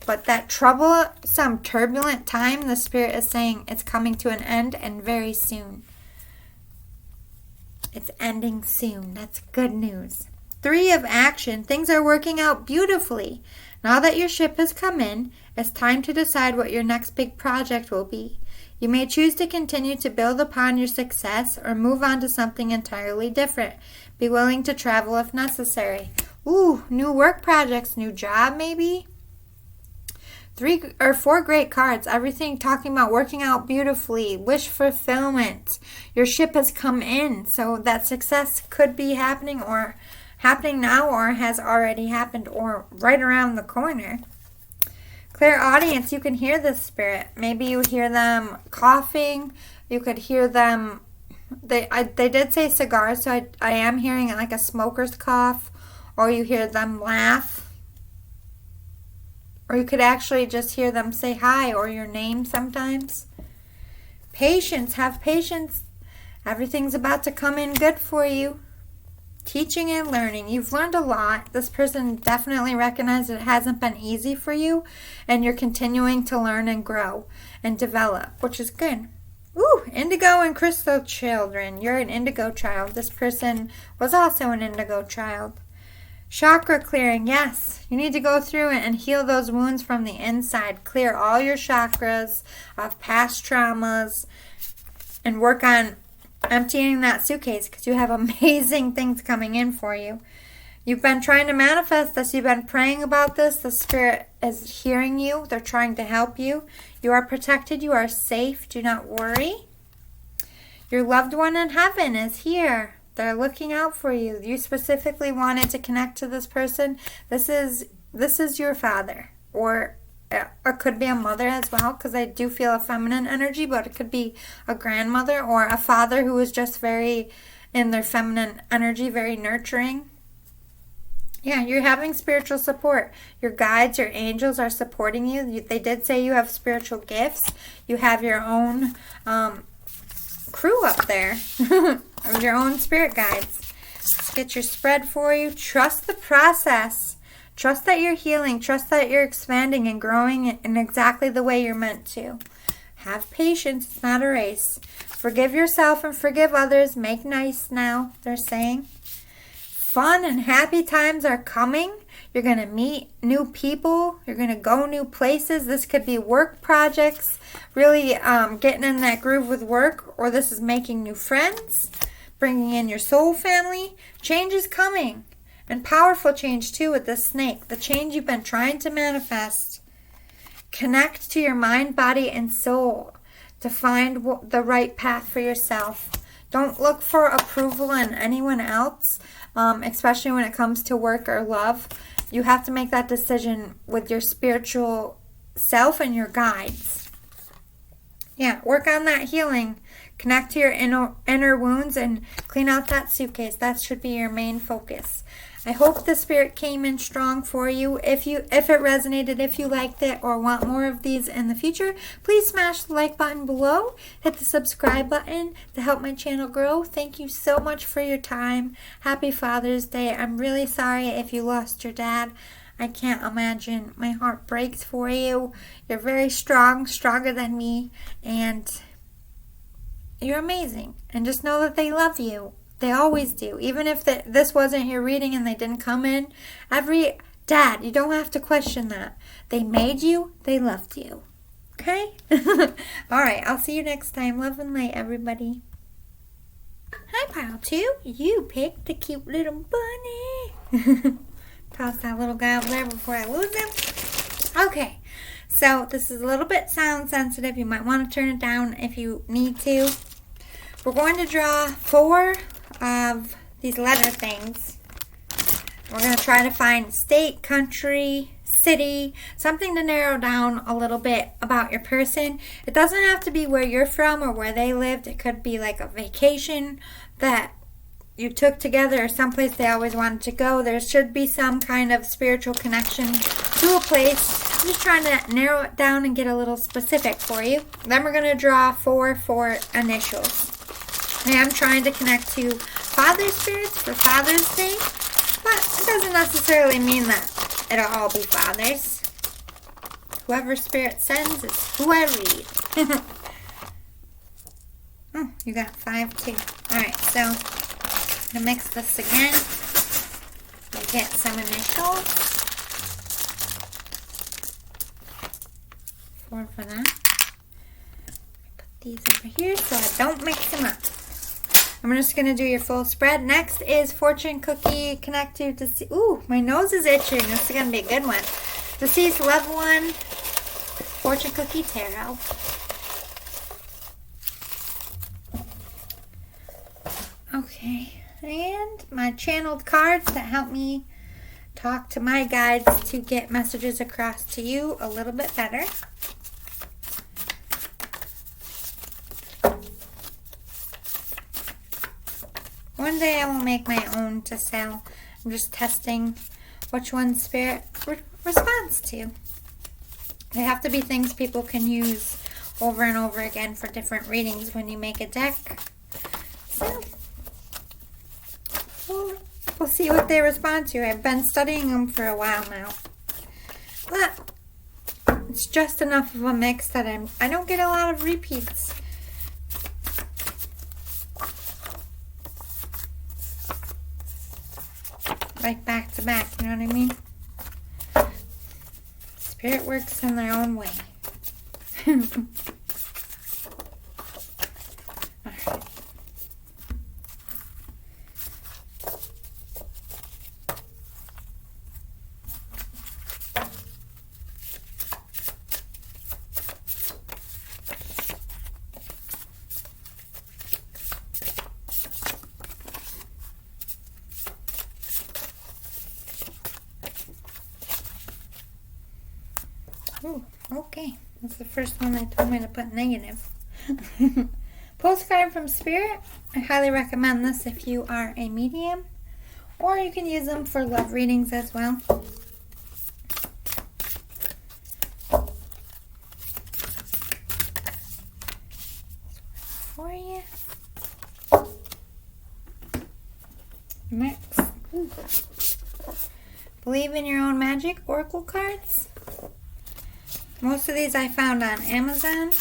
But that troublesome, turbulent time, the Spirit is saying it's coming to an end and very soon. It's ending soon. That's good news. 3 of action. Things are working out beautifully. Now that your ship has come in, it's time to decide what your next big project will be. You may choose to continue to build upon your success or move on to something entirely different. Be willing to travel if necessary. Ooh, new work projects, new job maybe? 3 or 4 great cards. Everything talking about working out beautifully. Wish fulfillment. Your ship has come in. So that success could be happening now or has already happened or right around the corner. Clear audience. You can hear the Spirit. Maybe you hear them coughing. You could hear them. They did say cigars. So I am hearing like a smoker's cough. Or you hear them laugh. Or you could actually just hear them say hi or your name sometimes. Patience. Have patience. Everything's about to come in good for you. Teaching and learning. You've learned a lot. This person definitely recognizes it hasn't been easy for you. And you're continuing to learn and grow and develop, which is good. Ooh, indigo and crystal children. You're an indigo child. This person was also an indigo child. Chakra clearing, yes. You need to go through it and heal those wounds from the inside. Clear all your chakras of past traumas and work on emptying that suitcase because you have amazing things coming in for you. You've been trying to manifest this. You've been praying about this. The Spirit is hearing you. They're trying to help you. You are protected. You are safe. Do not worry. Your loved one in heaven is here. They're looking out for you. You specifically wanted to connect to this person. This is your father. Or it could be a mother as well, because I do feel a feminine energy, but it could be a grandmother or a father who is just very in their feminine energy, very nurturing. Yeah, you're having spiritual support. Your guides, your angels are supporting you. They did say you have spiritual gifts. You have your own crew up there. Of your own spirit guides. Let's get your spread for you. Trust the process. Trust that you're healing. Trust that you're expanding and growing in exactly the way you're meant to. Have patience. It's not a race. Forgive yourself and forgive others. Make nice now, they're saying. Fun and happy times are coming. You're going to meet new people. You're going to go new places. This could be work projects. Really getting in that groove with work. Or this is making new friends. Bringing in your soul family. Change is coming. And powerful change too with this snake. The change you've been trying to manifest. Connect to your mind, body, and soul to find the right path for yourself. Don't look for approval in anyone else, especially when it comes to work or love. You have to make that decision with your spiritual self and your guides. Yeah, work on that healing. Connect to your inner wounds and clean out that suitcase. That should be your main focus. I hope the Spirit came in strong for you. If it resonated, if you liked it or want more of these in the future, please smash the like button below. Hit the subscribe button to help my channel grow. Thank you so much for your time. Happy Father's Day. I'm really sorry if you lost your dad. I can't imagine. My heart breaks for you. You're very strong, stronger than me, and you're amazing. And just know that they love you. They always do. Even if this wasn't your reading and they didn't come in. Every dad, you don't have to question that. They made you. They loved you. Okay? Alright, I'll see you next time. Love and light, everybody. Hi, Pile 2. You picked the cute little bunny. Toss that little guy over there before I lose him. Okay. So, this is a little bit sound sensitive. You might want to turn it down if you need to. We're going to draw 4 of these letter things. We're going to try to find state, country, city, something to narrow down a little bit about your person. It doesn't have to be where you're from or where they lived. It could be like a vacation that you took together or someplace they always wanted to go. There should be some kind of spiritual connection to a place. I'm just trying to narrow it down and get a little specific for you. Then we're going to draw 4 initials. I am trying to connect to Father spirits for Father's Day, but it doesn't necessarily mean that it'll all be fathers. Whoever Spirit sends is who I read. Oh, you got 5 too. Alright, so I'm going to mix this again. We'll get some initials. 4 for that. Put these over here so I don't mix them up. I'm just going to do your full spread. Next is fortune cookie. Connect to deceased. Ooh, my nose is itching. This is going to be a good one. Deceased loved one. Fortune cookie tarot. Okay, and my channeled cards that help me talk to my guides to get messages across to you a little bit better. One day I will make my own to sell. I'm just testing which one Spirit responds to. They have to be things people can use over and over again for different readings when you make a deck. So we'll see what they respond to. I've been studying them for a while now. But it's just enough of a mix that I don't get a lot of repeats. Like back to back, you know what I mean? Spirit works in their own way. Alright. Ooh, okay. That's the first one they told me to put negative. Postcard from Spirit. I highly recommend this if you are a medium. Or you can use them for love readings as well. For you. Next. Ooh. Believe in Your Own Magic Oracle cards. Most of these I found on Amazon.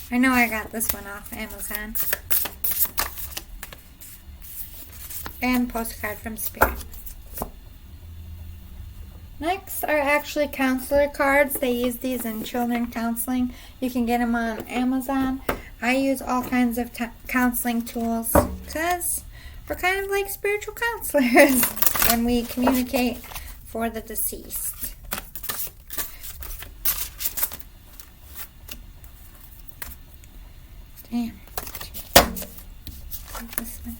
I know I got this one off Amazon. And Postcard from Spirit. Next are actually counselor cards. They use these in children counseling. You can get them on Amazon. I use all kinds of counseling tools because we're kind of like spiritual counselors when we communicate for the deceased. Damn. This one.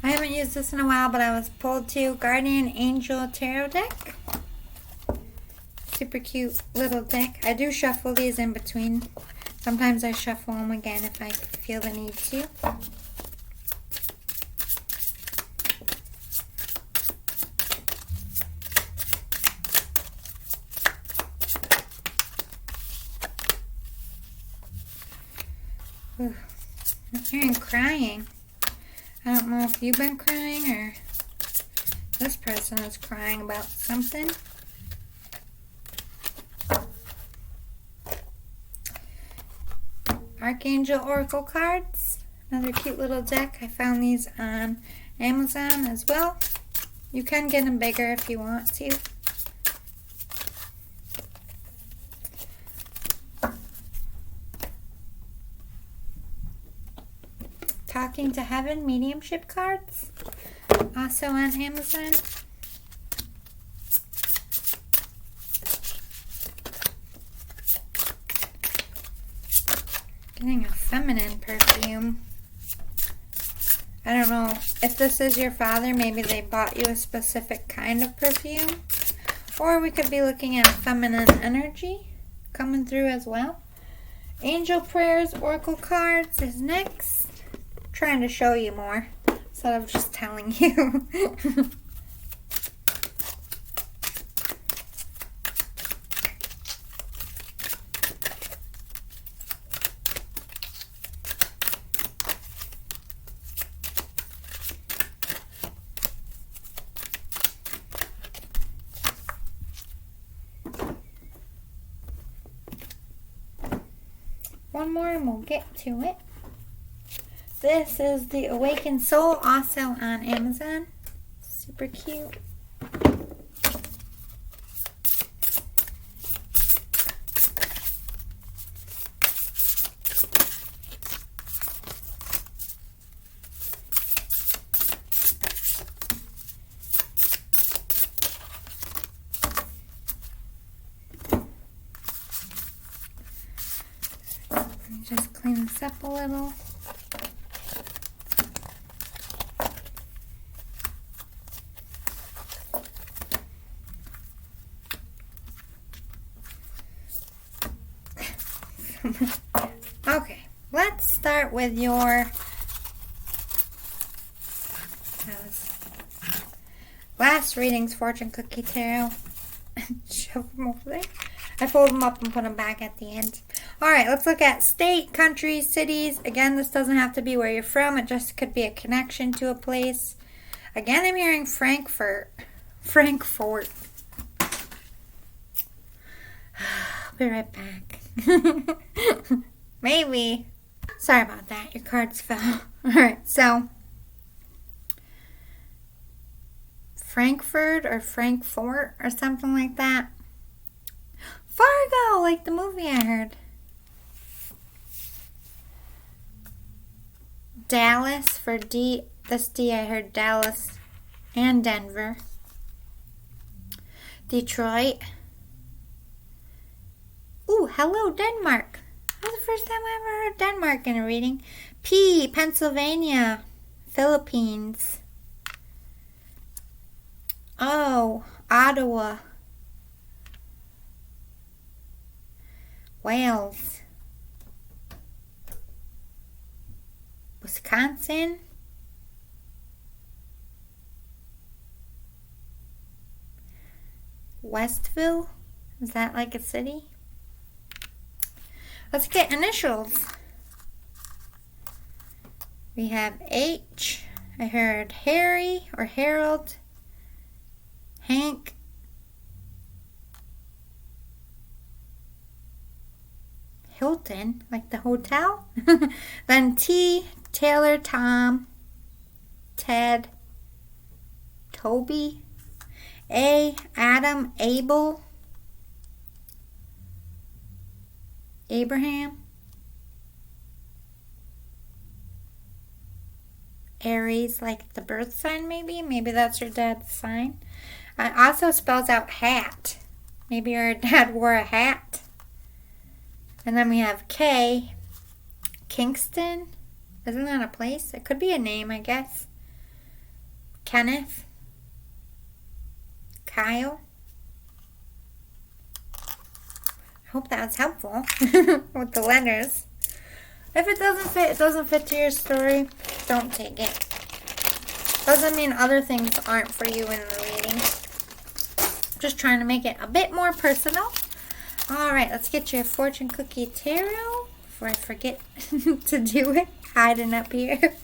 I haven't used this in a while, but I was pulled to Guardian Angel Tarot deck. Super cute little deck. I do shuffle these in between. Sometimes I shuffle them again if I feel the need to. Ooh, I'm hearing crying. I don't know if you've been crying or this person is crying about something. Archangel Oracle cards. Another cute little deck. I found these on Amazon as well. You can get them bigger if you want to. Talking to Heaven mediumship cards, also on Amazon. Getting a feminine perfume. I don't know if this is your father, maybe they bought you a specific kind of perfume. Or we could be looking at feminine energy coming through as well. Angel Prayers Oracle cards is next. I'm trying to show you more instead of just telling you. One more and we'll get to it. This is the Awakened Soul, also on Amazon. Super cute. Just clean this up a little. Okay, let's start with your last readings, Fortune Cookie Tarot. Shove them over there. I fold them up and put them back at the end. Alright, let's look at state, country, cities. Again, this doesn't have to be where you're from. It just could be a connection to a place. Again, I'm hearing Frankfurt. Frankfurt. I'll be right back. Maybe. Sorry about that. Your cards fell. Alright, so Frankfurt or Frankfort or something like that. Fargo, like the movie I heard. Dallas for D. This D I heard Dallas and Denver. Detroit. Ooh, hello Denmark. That was the first time I ever heard Denmark in a reading. P. Pennsylvania. Philippines. Oh, Ottawa. Wales. Wisconsin. Westville. Is that like a city? Let's get initials. We have H. I heard Harry or Harold. Hank. Hilton, like the hotel. Then T, Taylor, Tom, Ted, Toby. A, Adam, Abel, Abraham, Aries, like the birth sign maybe. Maybe that's your dad's sign. It also spells out hat. Maybe your dad wore a hat. And then we have K, Kingston. Isn't that a place? It could be a name, I guess. Kenneth, Kyle. I hope that was helpful with the letters. If it doesn't fit to your story, don't take it. Doesn't mean other things aren't for you in the reading. Just trying to make it a bit more personal. Alright, let's get your Fortune Cookie Tarot before I forget to do it. Hiding up here.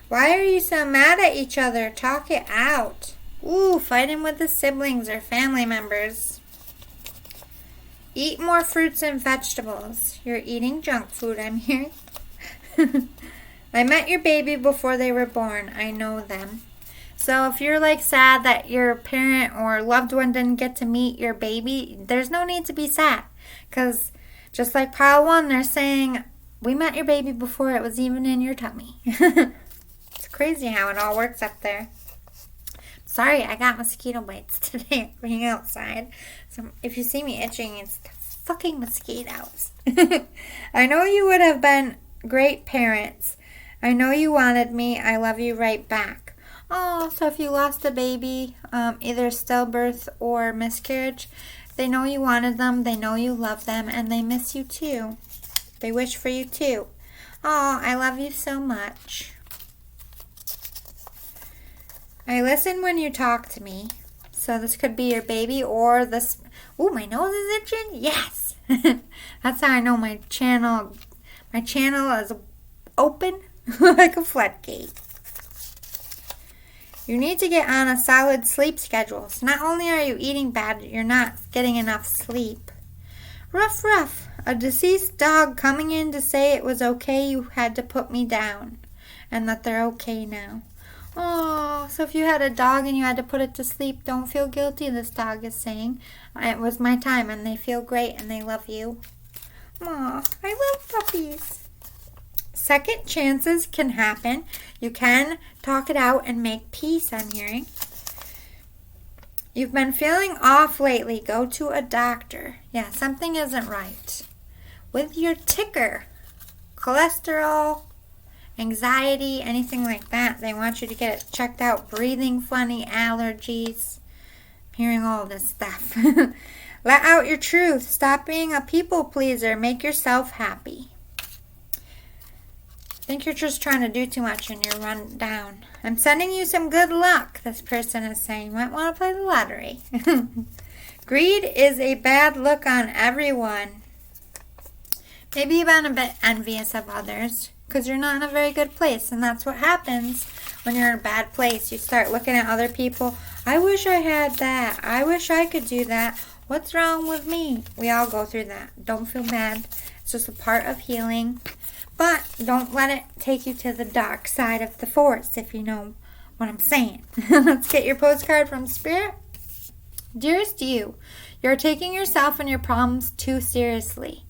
Why are you so mad at each other? Talk it out. Ooh, fighting with the siblings or family members. Eat more fruits and vegetables. You're eating junk food, I'm hearing. I met your baby before they were born. I know them. So if you're like sad that your parent or loved one didn't get to meet your baby, there's no need to be sad. Because just like pile one, they're saying, we met your baby before it was even in your tummy. It's crazy how it all works up there. Sorry, I got mosquito bites today being outside. So if you see me itching, it's the fucking mosquitoes. I know you would have been great parents. I know you wanted me. I love you right back. Oh, so if you lost a baby, either stillbirth or miscarriage, They know you wanted them, they know you love them, and they miss you too. They wish for you too. Oh, I love you so much. I listen when you talk to me. So this could be your baby or this. Ooh, my nose is itching. Yes. That's how I know my channel is open like a floodgate. You need to get on a solid sleep schedule. So not only are you eating bad, you're not getting enough sleep. Ruff, ruff. A deceased dog coming in to say it was okay you had to put me down. And that they're okay now. Oh, so if you had a dog and you had to put it to sleep, don't feel guilty, this dog is saying. It was my time and they feel great and they love you. Aw, I love puppies. Second chances can happen. You can talk it out and make peace, I'm hearing. You've been feeling off lately. Go to a doctor. Yeah, something isn't right. With your ticker, cholesterol, anxiety, anything like that, they want you to get it checked out. Breathing funny, allergies. I'm hearing all this stuff. Let out your truth. Stop being a people pleaser. Make yourself happy. I think you're just trying to do too much and you're run down. I'm sending you some good luck, this person is saying. You might want to play the lottery. Greed is a bad look on everyone. Maybe you've been a bit envious of others because you're not in a very good place. And that's what happens when you're in a bad place. You start looking at other people. I wish I had that. I wish I could do that. What's wrong with me? We all go through that. Don't feel bad. It's just a part of healing. But don't let it take you to the dark side of the force, if you know what I'm saying. Let's get your postcard from Spirit. Dearest you, you're taking yourself and your problems too seriously.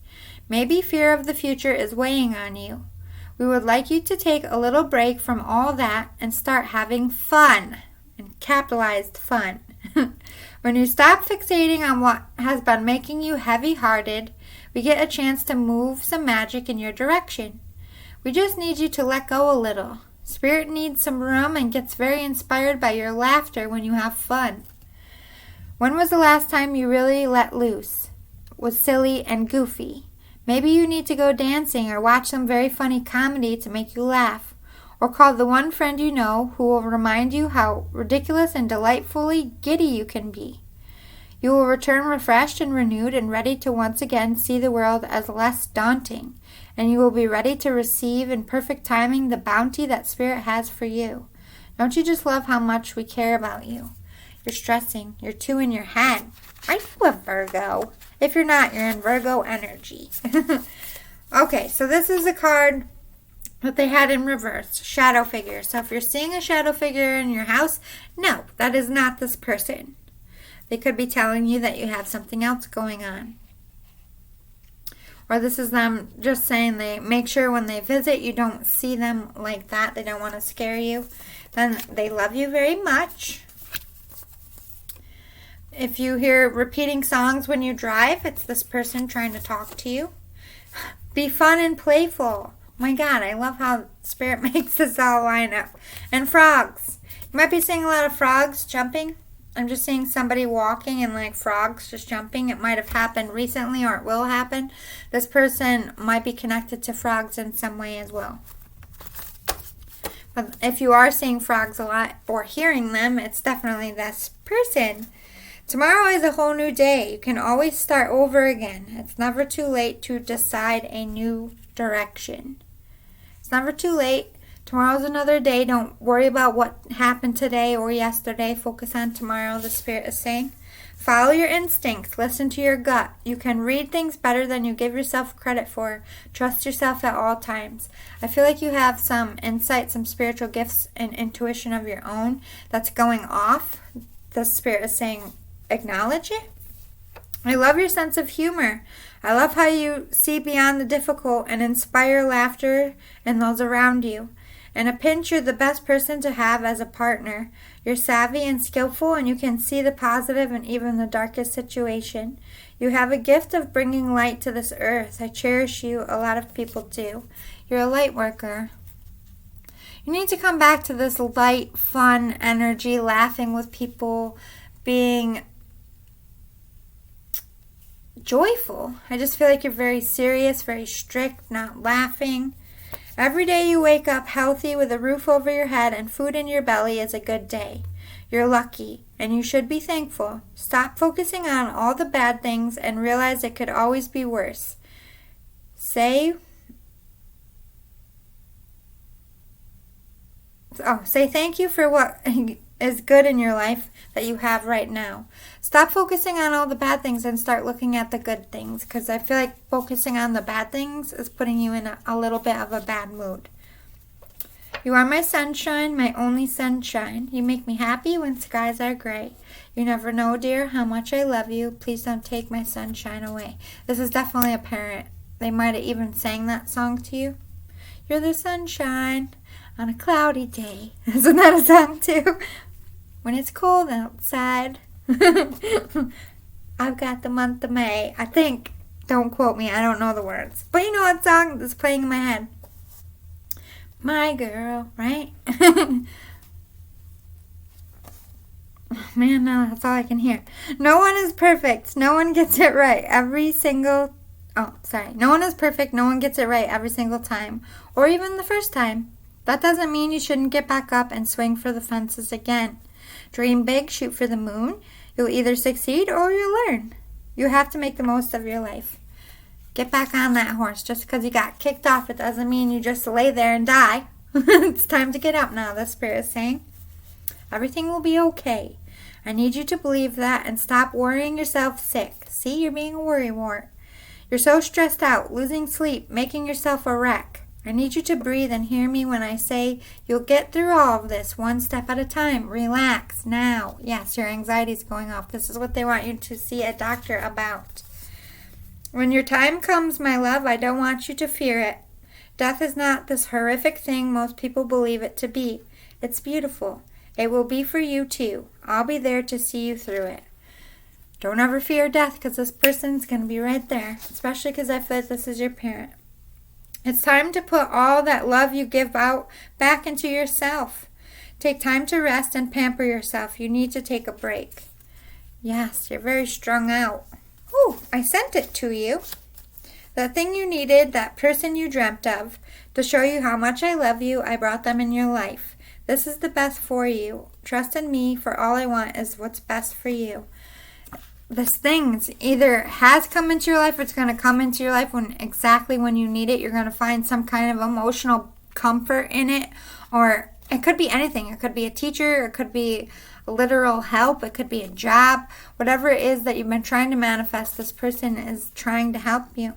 Maybe fear of the future is weighing on you. We would like you to take a little break from all that and start having fun. And capitalized fun. When you stop fixating on what has been making you heavy-hearted, we get a chance to move some magic in your direction. We just need you to let go a little. Spirit needs some room and gets very inspired by your laughter when you have fun. When was the last time you really let loose? Was silly and goofy. Maybe you need to go dancing or watch some very funny comedy to make you laugh. Or call the one friend you know who will remind you how ridiculous and delightfully giddy you can be. You will return refreshed and renewed and ready to once again see the world as less daunting, and you will be ready to receive in perfect timing the bounty that Spirit has for you. Don't you just love how much we care about you? You're stressing. You're too in your head. Are you a Virgo? If you're not, you're in Virgo energy. Okay, so this is a card that they had in reverse, shadow figure. So if you're seeing a shadow figure in your house, no, that is not this person. They could be telling you that you have something else going on. Or this is them just saying they make sure when they visit you don't see them like that. They don't want to scare you. Then they love you very much. If you hear repeating songs when you drive, it's this person trying to talk to you. Be fun and playful. My God, I love how Spirit makes this all line up. And frogs. You might be seeing a lot of frogs jumping. I'm just seeing somebody walking and like frogs just jumping. It might have happened recently or it will happen. This person might be connected to frogs in some way as well. But if you are seeing frogs a lot or hearing them, it's definitely this person. Tomorrow is a whole new day. You can always start over again. It's never too late to decide a new direction. It's never too late. Tomorrow's another day. Don't worry about what happened today or yesterday. Focus on tomorrow, the Spirit is saying. Follow your instincts. Listen to your gut. You can read things better than you give yourself credit for. Trust yourself at all times. I feel like you have some insight, some spiritual gifts and intuition of your own that's going off. The Spirit is saying, acknowledge it. I love your sense of humor. I love how you see beyond the difficult and inspire laughter in those around you. In a pinch, you're the best person to have as a partner. You're savvy and skillful, and you can see the positive in even the darkest situation. You have a gift of bringing light to this earth. I cherish you. A lot of people do. You're a light worker. You need to come back to this light, fun energy, laughing with people, being joyful. I just feel like you're very serious, very strict, not laughing. Every day you wake up healthy with a roof over your head and food in your belly is a good day. You're lucky, and you should be thankful. Stop focusing on all the bad things and realize it could always be worse. Say thank you for what is good in your life that you have right now. Stop focusing on all the bad things and start looking at the good things, because I feel like focusing on the bad things is putting you in a little bit of a bad mood. You are my sunshine, my only sunshine. You make me happy when skies are gray. You never know, dear, how much I love you. Please don't take my sunshine away. This is definitely a parent. They might have even sang that song to you. You're the sunshine on a cloudy day. Isn't that a song too? When it's cold outside. I've got the month of May. I think. Don't quote me. I don't know the words. But you know what song that's playing in my head? My girl, right? Man, no, that's all I can hear. No one is perfect. No one gets it right no one is perfect. No one gets it right every single time. Or even the first time. That doesn't mean you shouldn't get back up and swing for the fences again. Dream big, shoot for the moon. You'll either succeed or you'll learn. You have to make the most of your life. Get back on that horse. Just because you got kicked off, it doesn't mean you just lay there and die. It's time to get up now, the Spirit is saying. Everything will be okay. I need you to believe that and stop worrying yourself sick. See, you're being a worrywart. You're so stressed out, losing sleep, making yourself a wreck. I need you to breathe and hear me when I say you'll get through all of this one step at a time. Relax now. Yes, your anxiety is going off. This is what they want you to see a doctor about. When your time comes, my love, I don't want you to fear it. Death is not this horrific thing most people believe it to be. It's beautiful. It will be for you too. I'll be there to see you through it. Don't ever fear death, because this person's going to be right there, especially because I feel like this is your parent. It's time to put all that love you give out back into yourself. Take time to rest and pamper yourself. You need to take a break. Yes, you're very strung out. Ooh, I sent it to you. The thing you needed, that person you dreamt of, to show you how much I love you, I brought them in your life. This is the best for you. Trust in me, for all I want is what's best for you. This thing either has come into your life or it's going to come into your life exactly when you need it. You're going to find some kind of emotional comfort in it, or it could be anything. It could be a teacher, it could be literal help, it could be a job. Whatever it is that you've been trying to manifest, this person is trying to help you.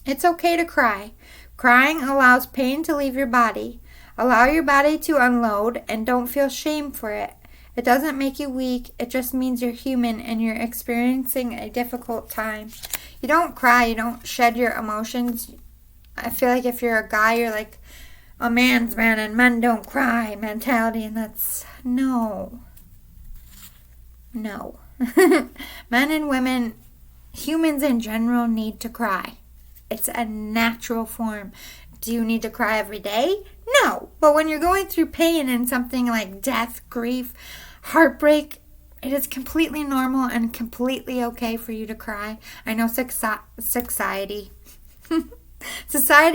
It's okay to cry. Crying allows pain to leave your body. Allow your body to unload and don't feel shame for it. It doesn't make you weak. It just means you're human and you're experiencing a difficult time. You don't cry. You don't shed your emotions. I feel like if you're a guy, you're like a man's man and men don't cry mentality, and that's no. Men and women, humans in general, need to cry. It's a natural form. Do you need to cry every day? No. But when you're going through pain and something like death, grief, heartbreak, it is completely normal and completely okay for you to cry. I know society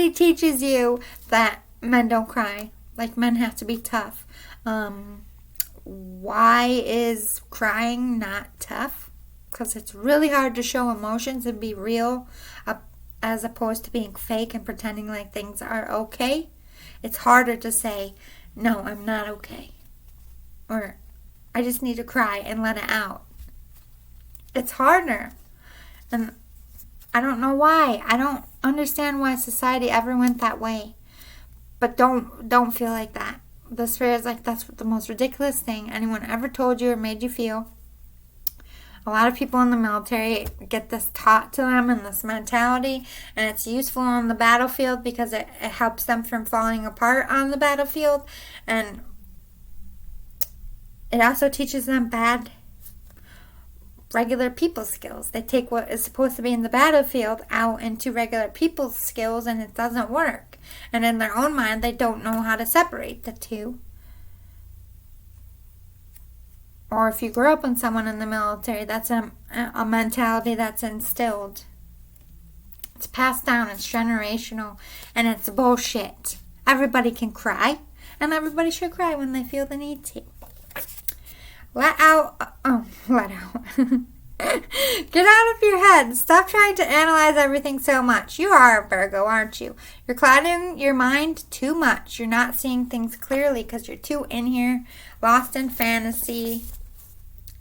teaches you that men don't cry. Like, men have to be tough. Why is crying not tough? Because it's really hard to show emotions and be real, as opposed to being fake and pretending like things are okay. It's harder to say, no, I'm not okay. Or, I just need to cry and let it out. It's harder. And I don't know why. I don't understand why society ever went that way. But don't feel like that. The Spirit is like, that's the most ridiculous thing anyone ever told you or made you feel. A lot of people in the military get this taught to them and this mentality, and it's useful on the battlefield because it helps them from falling apart on the battlefield, and it also teaches them bad regular people skills. They take what is supposed to be in the battlefield out into regular people's skills, and it doesn't work. And in their own mind, they don't know how to separate the two. or if you grew up with someone in the military, that's a mentality that's instilled. It's passed down, it's generational, and it's bullshit. Everybody can cry, and everybody should cry when they feel the need to. Let out. Get out of your head. Stop trying to analyze everything so much. You are a Virgo, aren't you? You're clouding your mind too much. You're not seeing things clearly because you're too in here, lost in fantasy.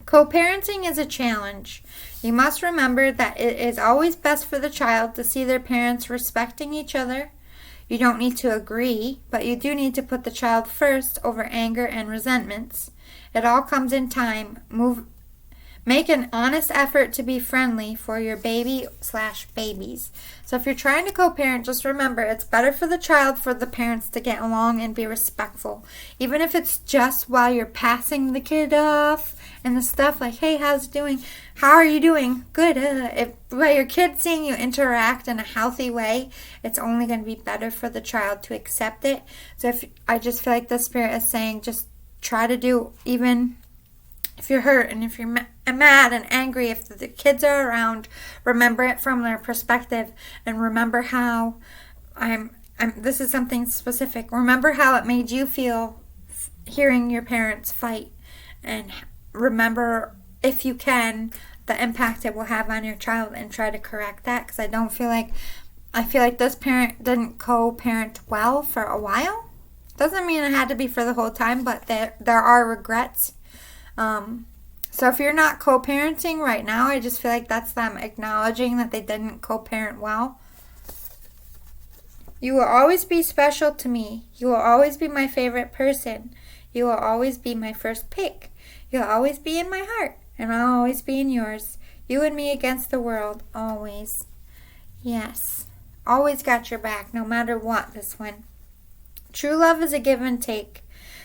Co-parenting is a challenge. You must remember that it is always best for the child to see their parents respecting each other. You don't need to agree, but you do need to put the child first over anger and resentments. It all comes in time. Make an honest effort to be friendly for your baby/babies. So if you're trying to co-parent, just remember it's better for the child for the parents to get along and be respectful. Even if it's just while you're passing the kid off and the stuff like, hey, how's it doing? How are you doing? Good. If while your kid's seeing you interact in a healthy way, it's only going to be better for the child to accept it. So I just feel like the Spirit is saying just try to do, even if you're hurt and if you're mad and angry, if the kids are around, remember it from their perspective and remember how this is something specific. Remember how it made you feel hearing your parents fight, and remember, if you can, the impact it will have on your child, and try to correct that, because I feel like this parent didn't co-parent well for a while. Doesn't mean it had to be for the whole time, but there are regrets. So if you're not co-parenting right now, I just feel like that's them acknowledging that they didn't co-parent well. You will always be special to me. You will always be my favorite person. You will always be my first pick. You'll always be in my heart, and I'll always be in yours. You and me against the world, always. Yes, always got your back, no matter what, this one. True love is a give and take.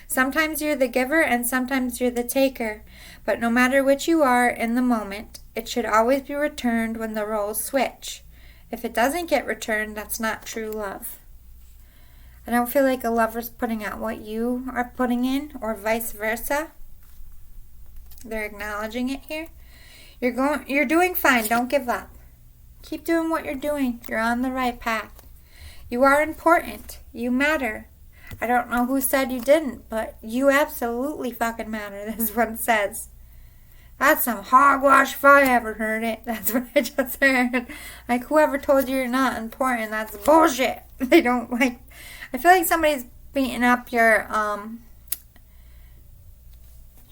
Sometimes you're the giver and sometimes you're the taker. But no matter which you are in the moment, it should always be returned when the roles switch. If it doesn't get returned, that's not true love. I don't feel like a lover's putting out what you are putting in, or vice versa. They're acknowledging it here. You're doing fine. Don't give up. Keep doing what you're doing. You're on the right path. You are important. You matter. I don't know who said you didn't, but you absolutely fucking matter, this one says. That's some hogwash if I ever heard it. That's what I just heard. Like, whoever told you you're not important, that's bullshit. They don't like... I feel like somebody's beating up your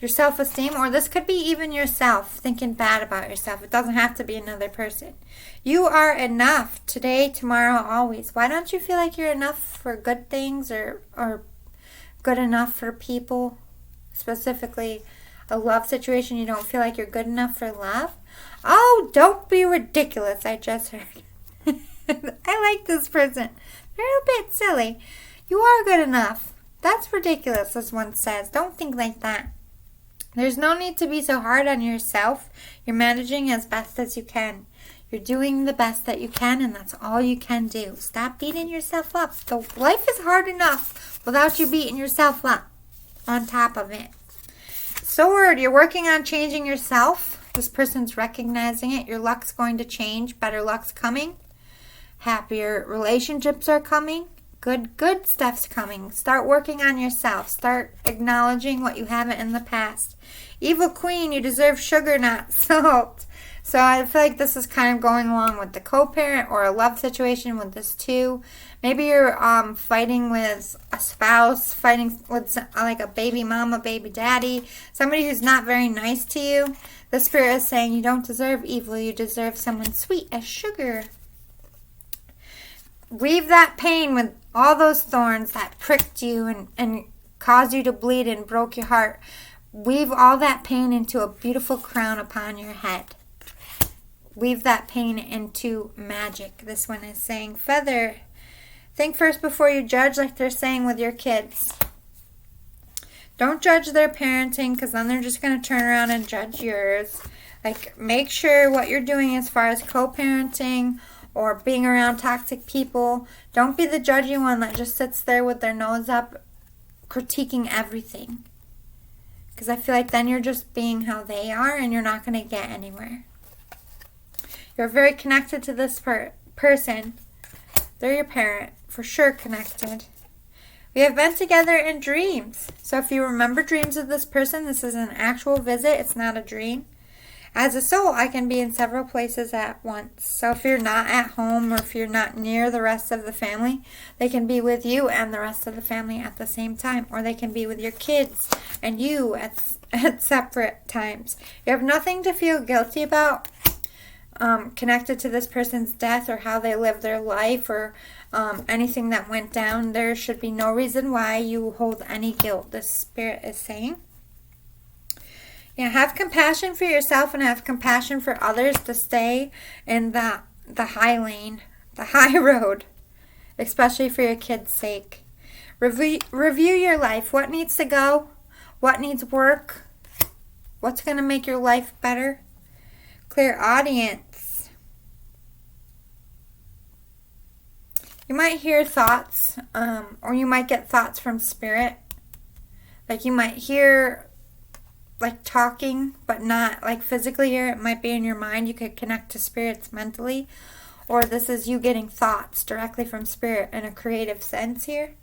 self-esteem, or this could be even yourself thinking bad about yourself. It doesn't have to be another person. You are enough today, tomorrow, always. Why don't you feel like you're enough for good things, or good enough for people? Specifically, a love situation, you don't feel like you're good enough for love? Oh, don't be ridiculous, I just heard. I like this person. They're a bit silly. You are good enough. That's ridiculous, as one says. Don't think like that. There's no need to be so hard on yourself. You're managing as best as you can. You're doing the best that you can, and that's all you can do. Stop beating yourself up. Life is hard enough without you beating yourself up on top of it. Sword, you're working on changing yourself. This person's recognizing it. Your luck's going to change. Better luck's coming. Happier relationships are coming. Good stuff's coming. Start working on yourself. Start acknowledging what you haven't in the past. Evil Queen, you deserve sugar, not salt. So I feel like this is kind of going along with the co-parent or a love situation with this too. Maybe you're fighting with a spouse, fighting with like a baby mama, baby daddy, somebody who's not very nice to you. The Spirit is saying you don't deserve evil. You deserve someone sweet as sugar. Weave that pain with all those thorns that pricked you and caused you to bleed and broke your heart. Weave all that pain into a beautiful crown upon your head. Weave that pain into magic. This one is saying, feather. Think first before you judge, like they're saying with your kids. Don't judge their parenting, because then they're just going to turn around and judge yours. Like, make sure what you're doing as far as co-parenting or being around toxic people. Don't be the judgy one that just sits there with their nose up, critiquing everything. Because I feel like then you're just being how they are and you're not going to get anywhere. You're very connected to this person. They're your parent. For sure connected. We have been together in dreams. So if you remember dreams of this person, this is an actual visit. It's not a dream. As a soul, I can be in several places at once. So if you're not at home or if you're not near the rest of the family, they can be with you and the rest of the family at the same time. Or they can be with your kids and you at separate times. You have nothing to feel guilty about connected to this person's death or how they lived their life or anything that went down. There should be no reason why you hold any guilt, this spirit is saying. Yeah, have compassion for yourself and have compassion for others to stay in the high lane, the high road, especially for your kids' sake. Review your life. What needs to go? What needs work? What's going to make your life better? Clear audience. You might hear thoughts, or you might get thoughts from spirit. Like you might hear like talking, but not like physically here. It might be in your mind. You could connect to spirits mentally. Or this is you getting thoughts directly from spirit in a creative sense here.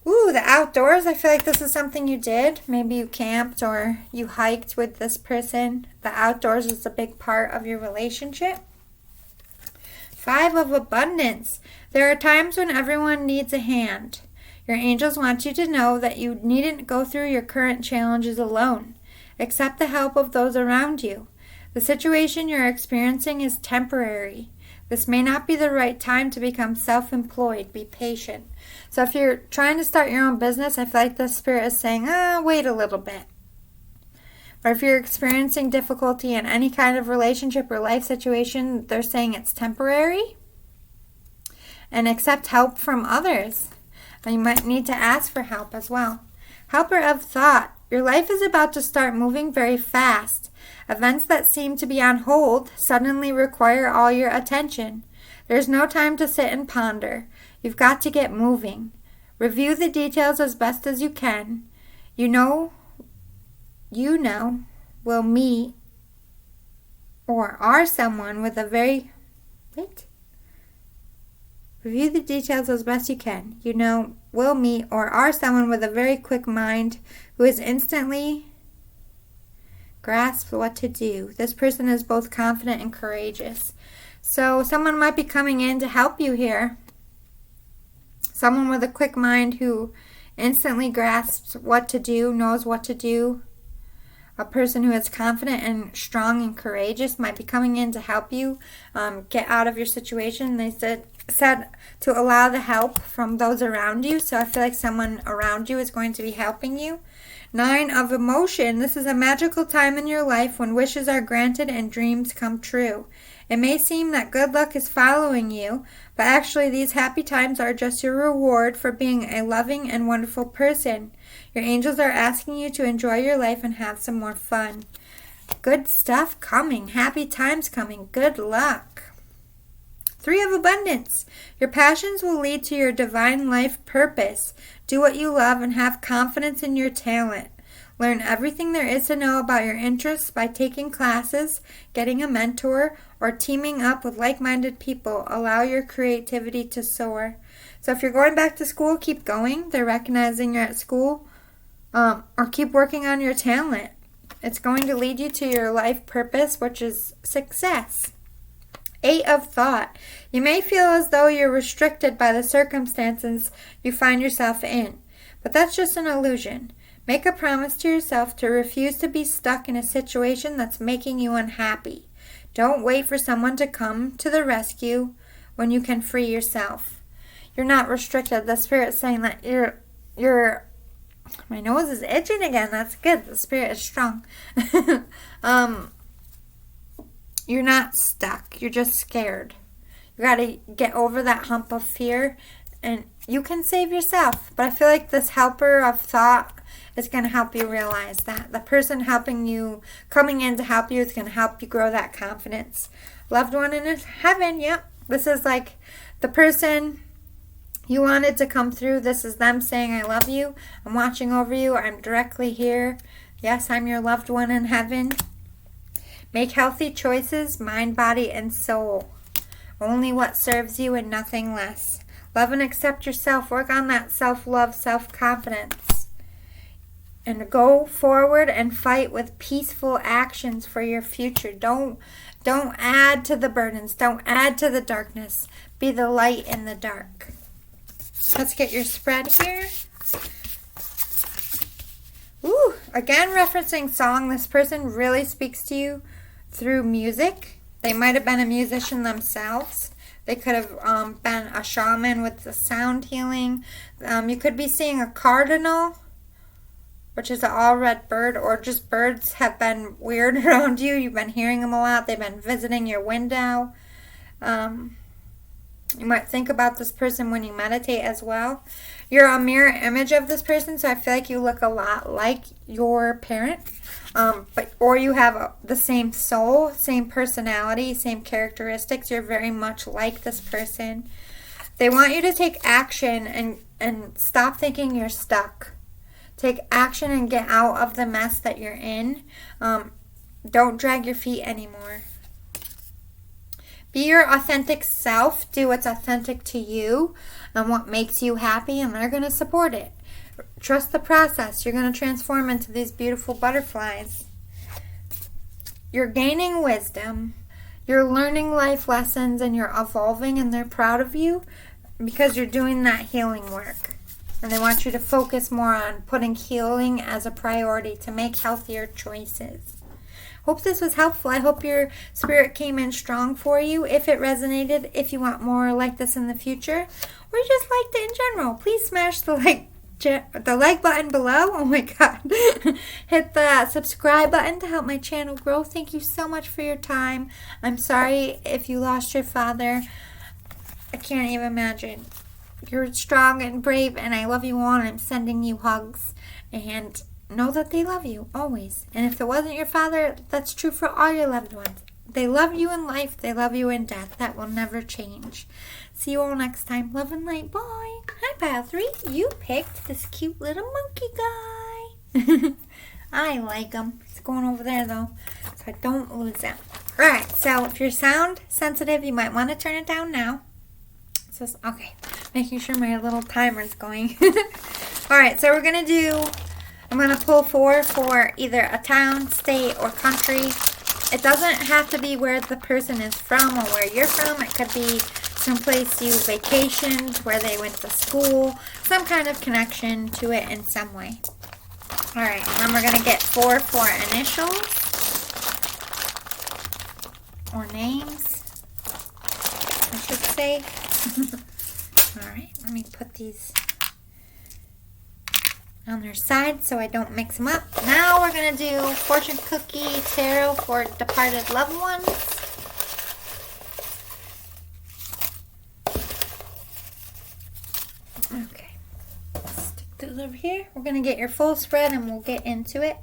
Ooh, the outdoors. I feel like this is something you did. Maybe you camped or you hiked with this person. The outdoors is a big part of your relationship. 5 of abundance. There are times when everyone needs a hand. Your angels want you to know that you needn't go through your current challenges alone. Accept the help of those around you. The situation you're experiencing is temporary. This may not be the right time to become self-employed. Be patient. So if you're trying to start your own business, I feel like the spirit is saying, wait a little bit. Or if you're experiencing difficulty in any kind of relationship or life situation, they're saying it's temporary. And accept help from others. You might need to ask for help as well. Helper of thought. Your life is about to start moving very fast. Events that seem to be on hold suddenly require all your attention. There's no time to sit and ponder. You've got to get moving. Review the details as best as you can. You know, will meet or are someone with a very... Review the details as best you can. You know, will meet or are someone with a very quick mind who is instantly grasps what to do. This person is both confident and courageous. So someone might be coming in to help you here. Someone with a quick mind who instantly grasps what to do, knows what to do. A person who is confident and strong and courageous might be coming in to help you get out of your situation. They said to allow the help from those around you. So I feel like someone around you is going to be helping you. 9 of emotion. This is a magical time in your life when wishes are granted and dreams come true. It may seem that good luck is following you, but actually these happy times are just your reward for being a loving and wonderful person. Your angels are asking you to enjoy your life and have some more fun. Good stuff coming. Happy times coming. Good luck. 3 of abundance. Your passions will lead to your divine life purpose. Do what you love and have confidence in your talent. Learn everything there is to know about your interests by taking classes, getting a mentor, or teaming up with like-minded people. Allow your creativity to soar. So if you're going back to school, keep going. They're recognizing you're at school. Or keep working on your talent. It's going to lead you to your life purpose, which is success. 8 of thought. You may feel as though you're restricted by the circumstances you find yourself in, but that's just an illusion. Make a promise to yourself to refuse to be stuck in a situation that's making you unhappy. Don't wait for someone to come to the rescue when you can free yourself. You're not restricted. The Spirit's saying that you're my nose is itching again. That's good. The Spirit is strong. You're not stuck. You're just scared. You got to get over that hump of fear, and you can save yourself. But I feel like this helper of thought is going to help you realize that. The person helping you, coming in to help you, is going to help you grow that confidence. Loved one in heaven. Yep. This is like the person you wanted to come through. This is them saying, I love you. I'm watching over you. I'm directly here. Yes, I'm your loved one in heaven. Make healthy choices, mind, body, and soul. Only what serves you and nothing less. Love and accept yourself. Work on that self-love, self-confidence. And go forward and fight with peaceful actions for your future. Don't add to the burdens. Don't add to the darkness. Be the light in the dark. Let's get your spread here. Ooh, again, referencing song. This person really speaks to you through music. They might have been a musician themselves. They could have been a shaman with the sound healing. You could be seeing a cardinal, which is an all-red bird, or just birds have been weird around you. You've been hearing them a lot. They've been visiting your window. You might think about this person when you meditate as well. You're a mirror image of this person, so I feel like you look a lot like your parent. Or you have the same soul, same personality, same characteristics. You're very much like this person. They want you to take action and stop thinking you're stuck. Take action and get out of the mess that you're in. Don't drag your feet anymore. Be your authentic self. Do what's authentic to you and what makes you happy, and they're going to support it. Trust the process. You're going to transform into these beautiful butterflies. You're gaining wisdom. You're learning life lessons, and you're evolving, and they're proud of you because you're doing that healing work. And they want you to focus more on putting healing as a priority to make healthier choices. Hope this was helpful. I hope your spirit came in strong for you. If it resonated, if you want more like this in the future, or you just liked it in general, please smash the like button below. Oh my God. Hit the subscribe button to help my channel grow. Thank you so much for your time. I'm sorry if you lost your father. I can't even imagine. You're strong and brave, and I love you all, and I'm sending you hugs. And know that they love you, always. And if it wasn't your father, that's true for all your loved ones. They love you in life. They love you in death. That will never change. See you all next time. Love and light. Bye. Hi, Pile 3. You picked this cute little monkey guy. I like him. He's going over there, though, so I don't lose him. Alright, so if you're sound sensitive, you might want to turn it down now. Okay, making sure my little timer's going. Alright, so we're going to do, I'm going to pull 4 for either a town, state, or country. It doesn't have to be where the person is from or where you're from. It could be someplace you vacationed, where they went to school, some kind of connection to it in some way. Alright, and then we're going to get 4 for initials or names, I should say. Alright, let me put these on their side so I don't mix them up. Now we're going to do fortune cookie tarot for departed loved ones. Okay, stick those over here. We're going to get your full spread and we'll get into it.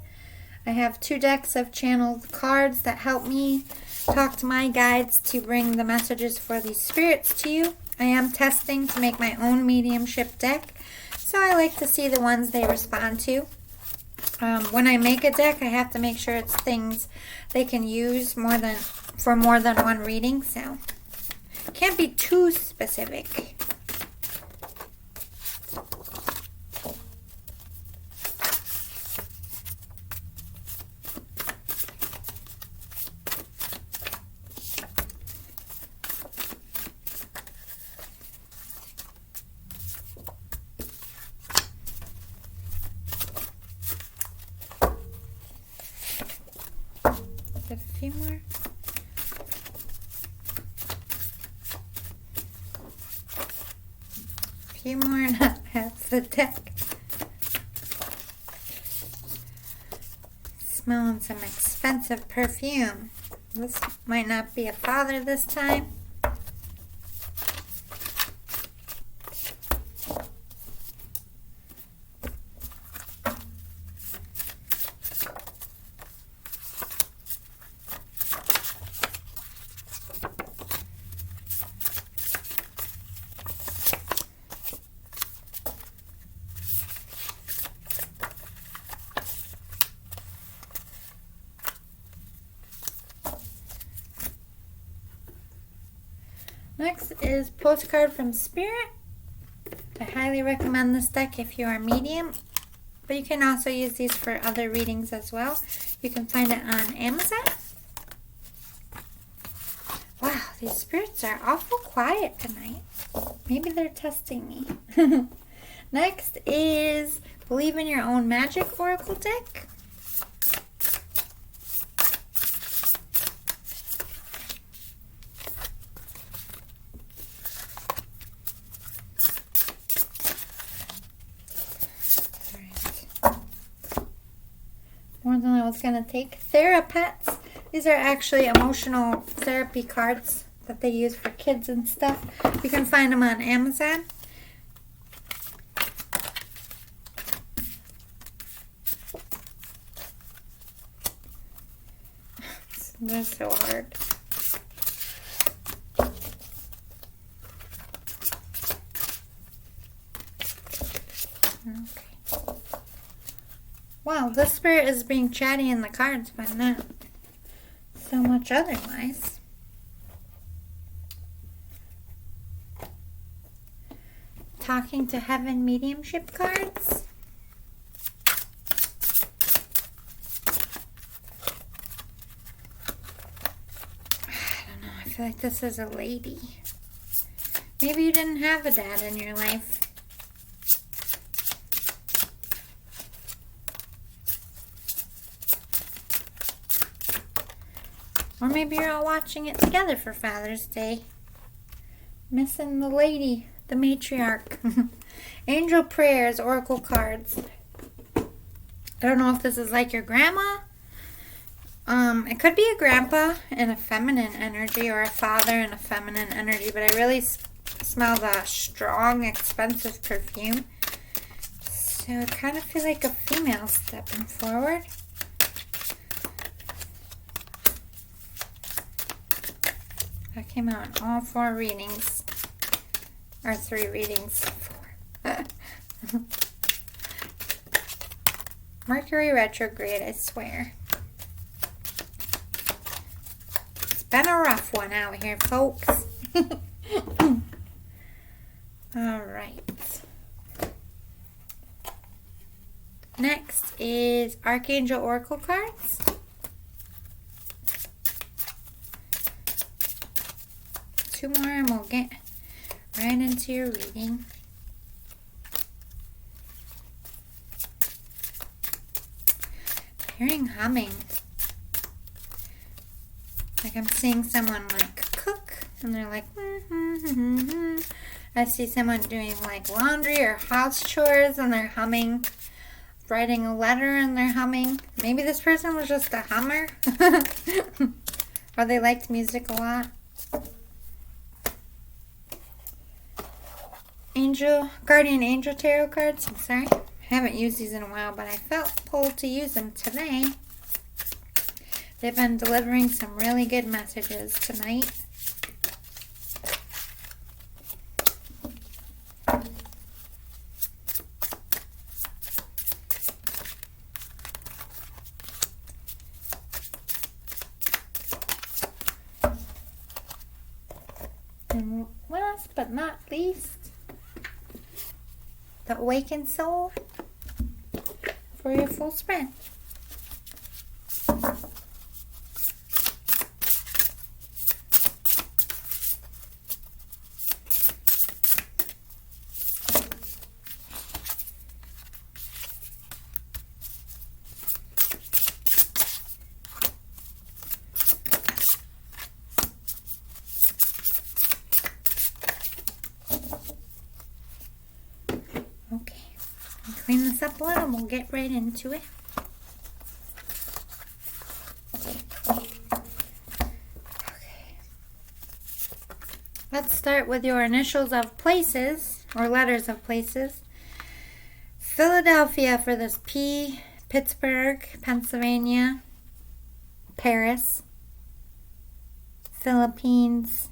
I have 2 decks of channeled cards that help me talk to my guides to bring the messages for these spirits to you. I am testing to make my own mediumship deck, so I like to see the ones they respond to. When I make a deck, I have to make sure it's things they can use for more than one reading, so can't be too specific. A few more. A few more and that's the deck. Smelling some expensive perfume. This might not be a father this time. Next is Postcard from Spirit. I highly recommend this deck if you are medium, but you can also use these for other readings as well. You can find it on Amazon. Wow, these spirits are awful quiet tonight. Maybe they're testing me. Next is Believe in Your Own Magic Oracle deck. More than I was going to take. Therapets. These are actually emotional therapy cards that they use for kids and stuff. You can find them on Amazon. They're so hard. Okay. Wow, this spirit is being chatty in the cards, but not so much otherwise. Talking to Heaven mediumship cards. I don't know, I feel like this is a lady. Maybe you didn't have a dad in your life. Or maybe you're all watching it together for Father's Day. Missing the lady, the matriarch. Angel Prayers, Oracle cards. I don't know if this is like your grandma. It could be a grandpa in a feminine energy or a father in a feminine energy, but I really smell the strong, expensive perfume. So I kind of feel like a female stepping forward. That came out in all 4 readings. Or 3 readings. 4. Mercury retrograde, I swear. It's been a rough one out here, folks. Alright. Next is Archangel Oracle cards. Two more and we'll get right into your reading. Hearing humming. Like I'm seeing someone like cook and they're like I see someone doing like laundry or house chores and they're humming. Writing a letter and they're humming. Maybe this person was just a hummer. Or they liked music a lot. Guardian Angel Tarot cards. I'm sorry. I haven't used these in a while, but I felt pulled to use them today. They've been delivering some really good messages tonight. And last but not least, the Awakened Soul for your full spread. Okay, I'll clean this up a little and we'll get right into it. Okay. Let's start with your initials of places, or letters of places. Philadelphia for this P, Pittsburgh, Pennsylvania, Paris, Philippines,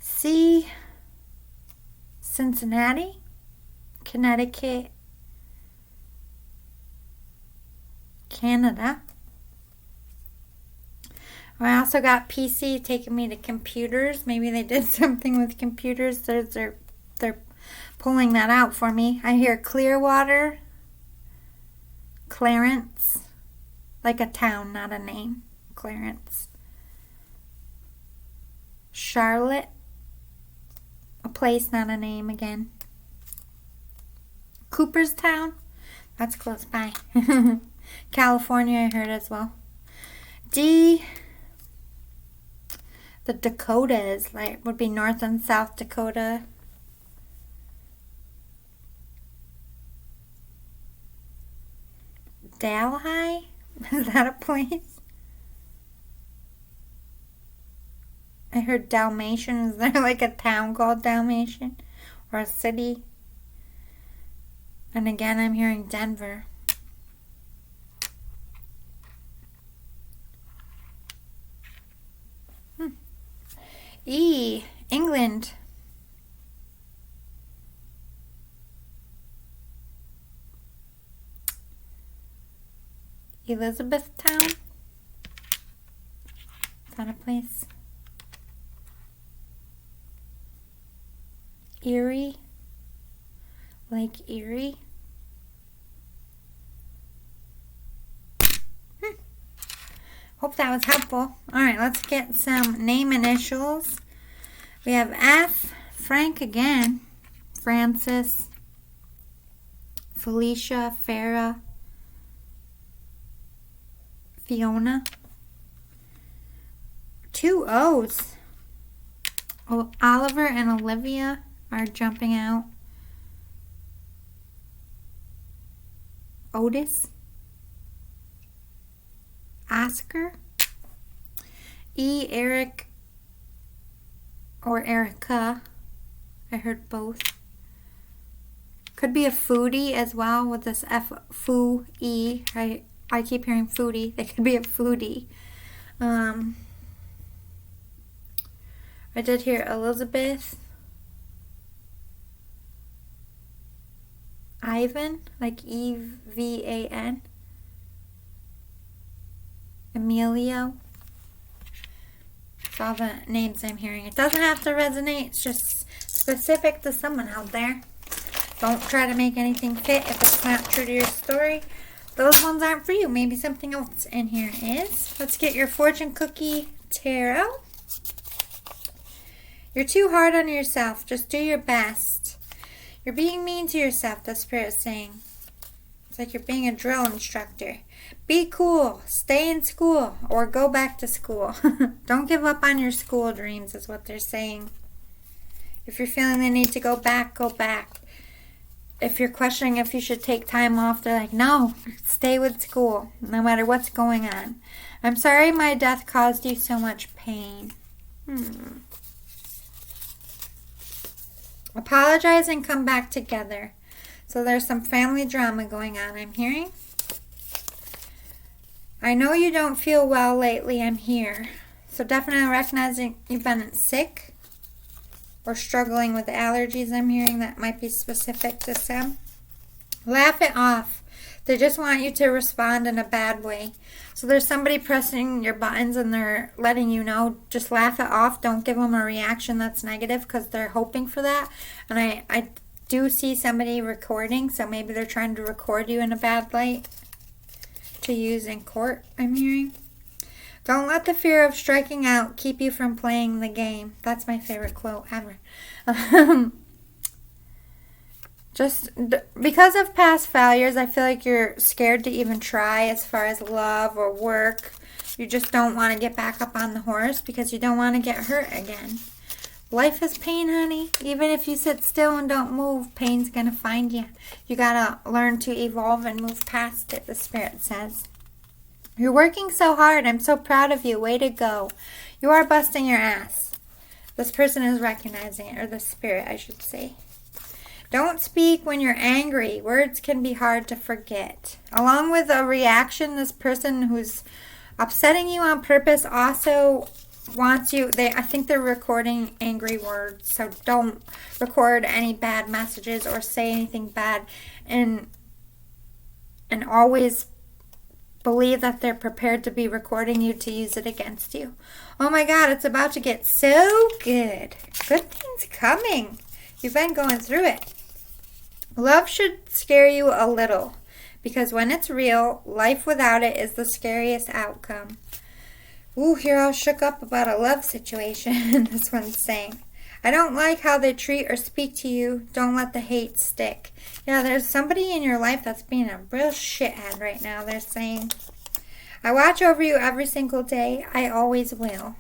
C, Cincinnati, Connecticut, Canada. I also got PC taking me to computers. Maybe they did something with computers. They're pulling that out for me. I hear Clearwater, Clarence, like a town, not a name. Clarence. Charlotte, a place, not a name again. Cooperstown, that's close by. California, I heard as well. D, the Dakotas, like would be North and South Dakota. Delhi? Is that a place? I heard Dalmatian. Is there like a town called Dalmatian? Or a city? And again, I'm hearing Denver. E, England. Elizabethtown. Is that a place? Erie. Lake Erie. Hope that was helpful. Alright, let's get some name initials. We have F, Frank again, Francis, Felicia, Farah, Fiona. 2 O's. Oh, Oliver and Olivia are jumping out. Otis. Oscar. E, Eric or Erica. I heard both. Could be a foodie as well with this F, foo, E. I keep hearing foodie. They could be a foodie. I did hear Elizabeth. Ivan, like E-V-A-N. Emilio. That's all the names I'm hearing. It doesn't have to resonate. It's just specific to someone out there. Don't try to make anything fit if it's not true to your story. Those ones aren't for you. Maybe something else in here is. Let's get your fortune cookie tarot. You're too hard on yourself. Just do your best. You're being mean to yourself, the Spirit's saying. It's like you're being a drill instructor. Be cool. Stay in school or go back to school. Don't give up on your school dreams is what they're saying. If you're feeling the need to go back, go back. If you're questioning if you should take time off, they're like, no, stay with school no matter what's going on. I'm sorry my death caused you so much pain. Apologize and come back together. So there's some family drama going on, I'm hearing. I know you don't feel well lately, I'm here. So definitely recognizing you've been sick or struggling with allergies, I'm hearing that might be specific to some. Laugh it off. They just want you to respond in a bad way. So there's somebody pressing your buttons and they're letting you know, just laugh it off. Don't give them a reaction that's negative because they're hoping for that. And I do see somebody recording, so maybe they're trying to record you in a bad light to use in court, I'm hearing. Don't let the fear of striking out keep you from playing the game. That's my favorite quote ever. Just because of past failures, I feel like you're scared to even try as far as love or work. You just don't want to get back up on the horse because you don't want to get hurt again. Life is pain, honey. Even if you sit still and don't move, pain's going to find you. You got to learn to evolve and move past it, the Spirit says. You're working so hard. I'm so proud of you. Way to go. You are busting your ass. This person is recognizing it, or the Spirit, I should say. Don't speak when you're angry. Words can be hard to forget. Along with a reaction, this person who's upsetting you on purpose also wants you, I think they're recording angry words. So don't record any bad messages or say anything bad. And always believe that they're prepared to be recording you to use it against you. Oh my God, it's about to get so good. Good things coming. You've been going through it. Love should scare you a little, because when it's real, life without it is the scariest outcome. Ooh, you're all shook up about a love situation, this one's saying. I don't like how they treat or speak to you. Don't let the hate stick. Yeah, there's somebody in your life that's being a real shithead right now, they're saying. I watch over you every single day. I always will.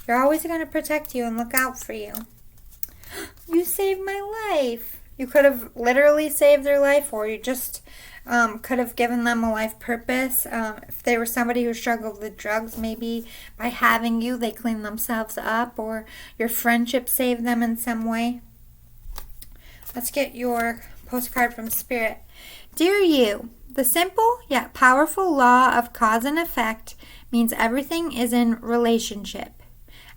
They're always going to protect you and look out for you. You saved my life. You could have literally saved their life, or you just could have given them a life purpose. If they were somebody who struggled with drugs, maybe by having you, they clean themselves up, or your friendship saved them in some way. Let's get your postcard from Spirit. Dear you, the simple yet powerful law of cause and effect means everything is in relationship.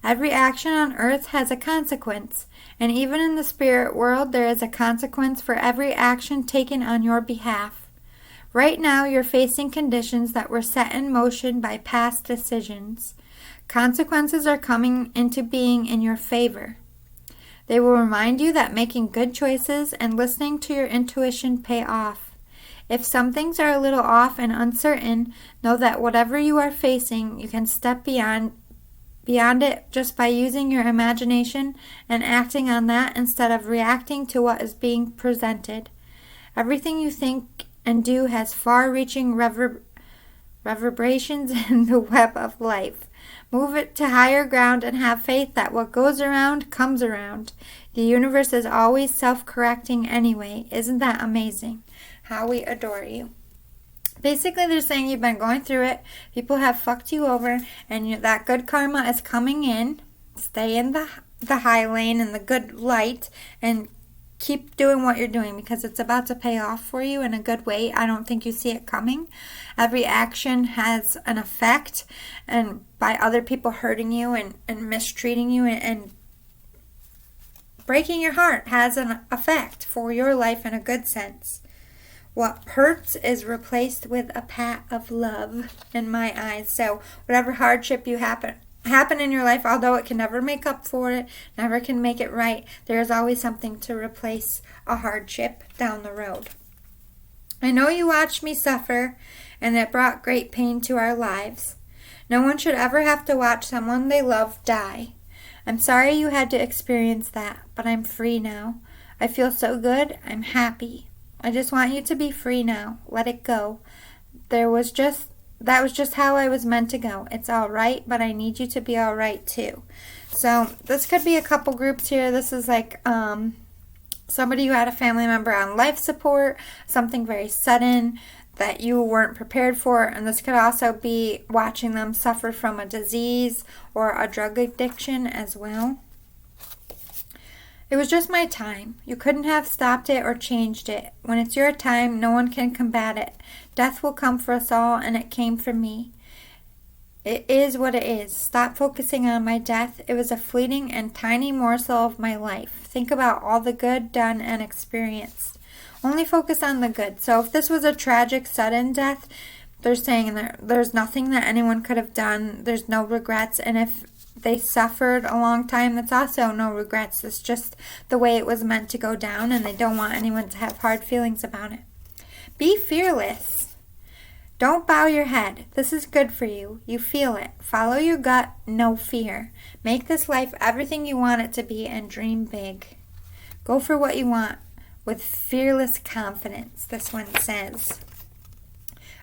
Every action on earth has a consequence, and even in the spirit world there is a consequence for every action taken on your behalf. Right now you're facing conditions that were set in motion by past decisions. Consequences are coming into being in your favor. They will remind you that making good choices and listening to your intuition pay off. If some things are a little off and uncertain, know that whatever you are facing, you can step beyond it just by using your imagination and acting on that instead of reacting to what is being presented. Everything you think and do has far-reaching reverberations in the web of life. Move it to higher ground and have faith that what goes around comes around. The universe is always self-correcting anyway. Isn't that amazing? How we adore you. Basically, they're saying you've been going through it. People have fucked you over, and that good karma is coming in. Stay in the high lane and the good light, and keep doing what you're doing, because it's about to pay off for you in a good way. I don't think you see it coming. Every action has an effect, and by other people hurting you and mistreating you and breaking your heart has an effect for your life in a good sense. What hurts is replaced with a pat of love in my eyes. So whatever hardship you happen in your life, although it can never make up for it, never can make it right, there is always something to replace a hardship down the road. I know you watched me suffer, and it brought great pain to our lives. No one should ever have to watch someone they love die. I'm sorry you had to experience that, but I'm free now. I feel so good. I'm happy. I just want you to be free now. Let it go. That was just how I was meant to go. It's all right, but I need you to be all right too. So this could be a couple groups here. This is like somebody who had a family member on life support, something very sudden that you weren't prepared for, and this could also be watching them suffer from a disease or a drug addiction as well. It was just my time. You couldn't have stopped it or changed it. When it's your time, no one can combat it. Death will come for us all, and it came for me. It is what it is. Stop focusing on my death. It was a fleeting and tiny morsel of my life. Think about all the good done and experienced. Only focus on the good. So if this was a tragic, sudden death, they're saying there's nothing that anyone could have done. There's no regrets. And if they suffered a long time, that's also no regrets. It's just the way it was meant to go down, and they don't want anyone to have hard feelings about it. Be fearless. Don't bow your head. This is good for you. You feel it. Follow your gut. No fear. Make this life everything you want it to be, and dream big. Go for what you want with fearless confidence, this one says.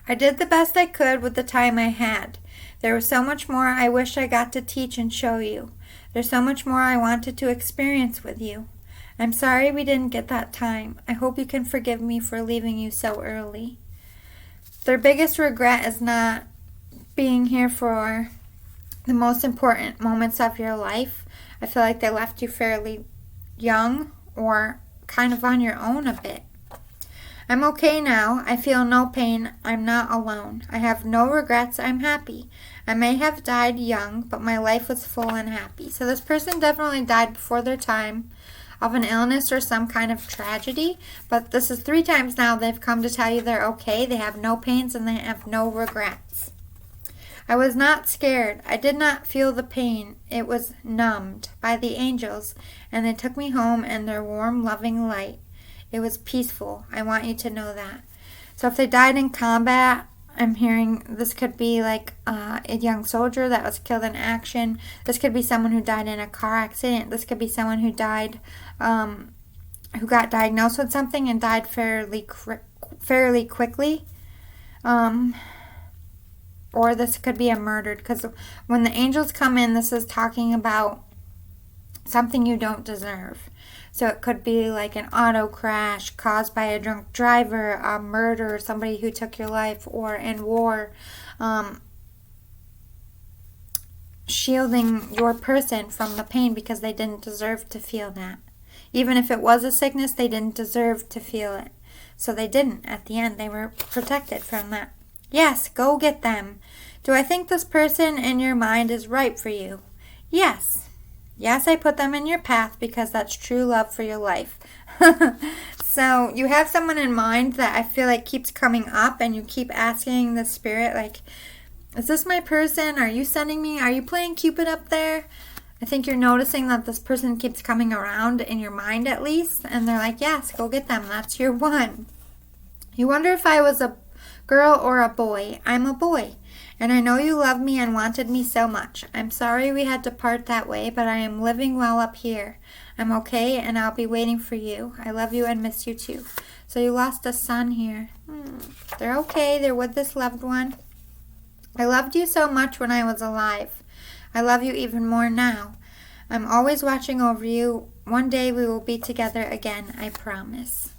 I did the best I could with the time I had. There was so much more I wish I got to teach and show you. There's so much more I wanted to experience with you. I'm sorry we didn't get that time. I hope you can forgive me for leaving you so early. Their biggest regret is not being here for the most important moments of your life. I feel like they left you fairly young or kind of on your own a bit. I'm okay now. I feel no pain. I'm not alone. I have no regrets. I'm happy. I may have died young, but my life was full and happy. So this person definitely died before their time. of an illness or some kind of tragedy. But this is 3 times now they've come to tell you they're okay. They have no pains and they have no regrets. I was not scared. I did not feel the pain. It was numbed by the angels, and they took me home in their warm, loving light. It was peaceful. I want you to know that. So if they died in combat, I'm hearing this could be like a young soldier that was killed in action. This could be someone who died in a car accident. This could be someone who died, who got diagnosed with something and died fairly quickly. Or this could be a murdered, because when the angels come in, this is talking about something you don't deserve. So it could be like an auto crash caused by a drunk driver, a murder, somebody who took your life, or in war, shielding your person from the pain because they didn't deserve to feel that. Even if it was a sickness, they didn't deserve to feel it. So they didn't. At the end, they were protected from that. Yes, go get them. Do I think this person in your mind is right for you? Yes. Yes, I put them in your path because that's true love for your life. So you have someone in mind that I feel like keeps coming up, and you keep asking the spirit, like, is this my person? Are you sending me? Are you playing Cupid up there? I think you're noticing that this person keeps coming around in your mind at least, and they're like, yes, go get them. That's your one. You wonder if I was a girl or a boy. I'm a boy. And I know you love me and wanted me so much. I'm sorry we had to part that way, but I am living well up here. I'm okay, and I'll be waiting for you. I love you and miss you too. So you lost a son here. They're okay. They're with this loved one. I loved you so much when I was alive. I love you even more now. I'm always watching over you. One day we will be together again, I promise.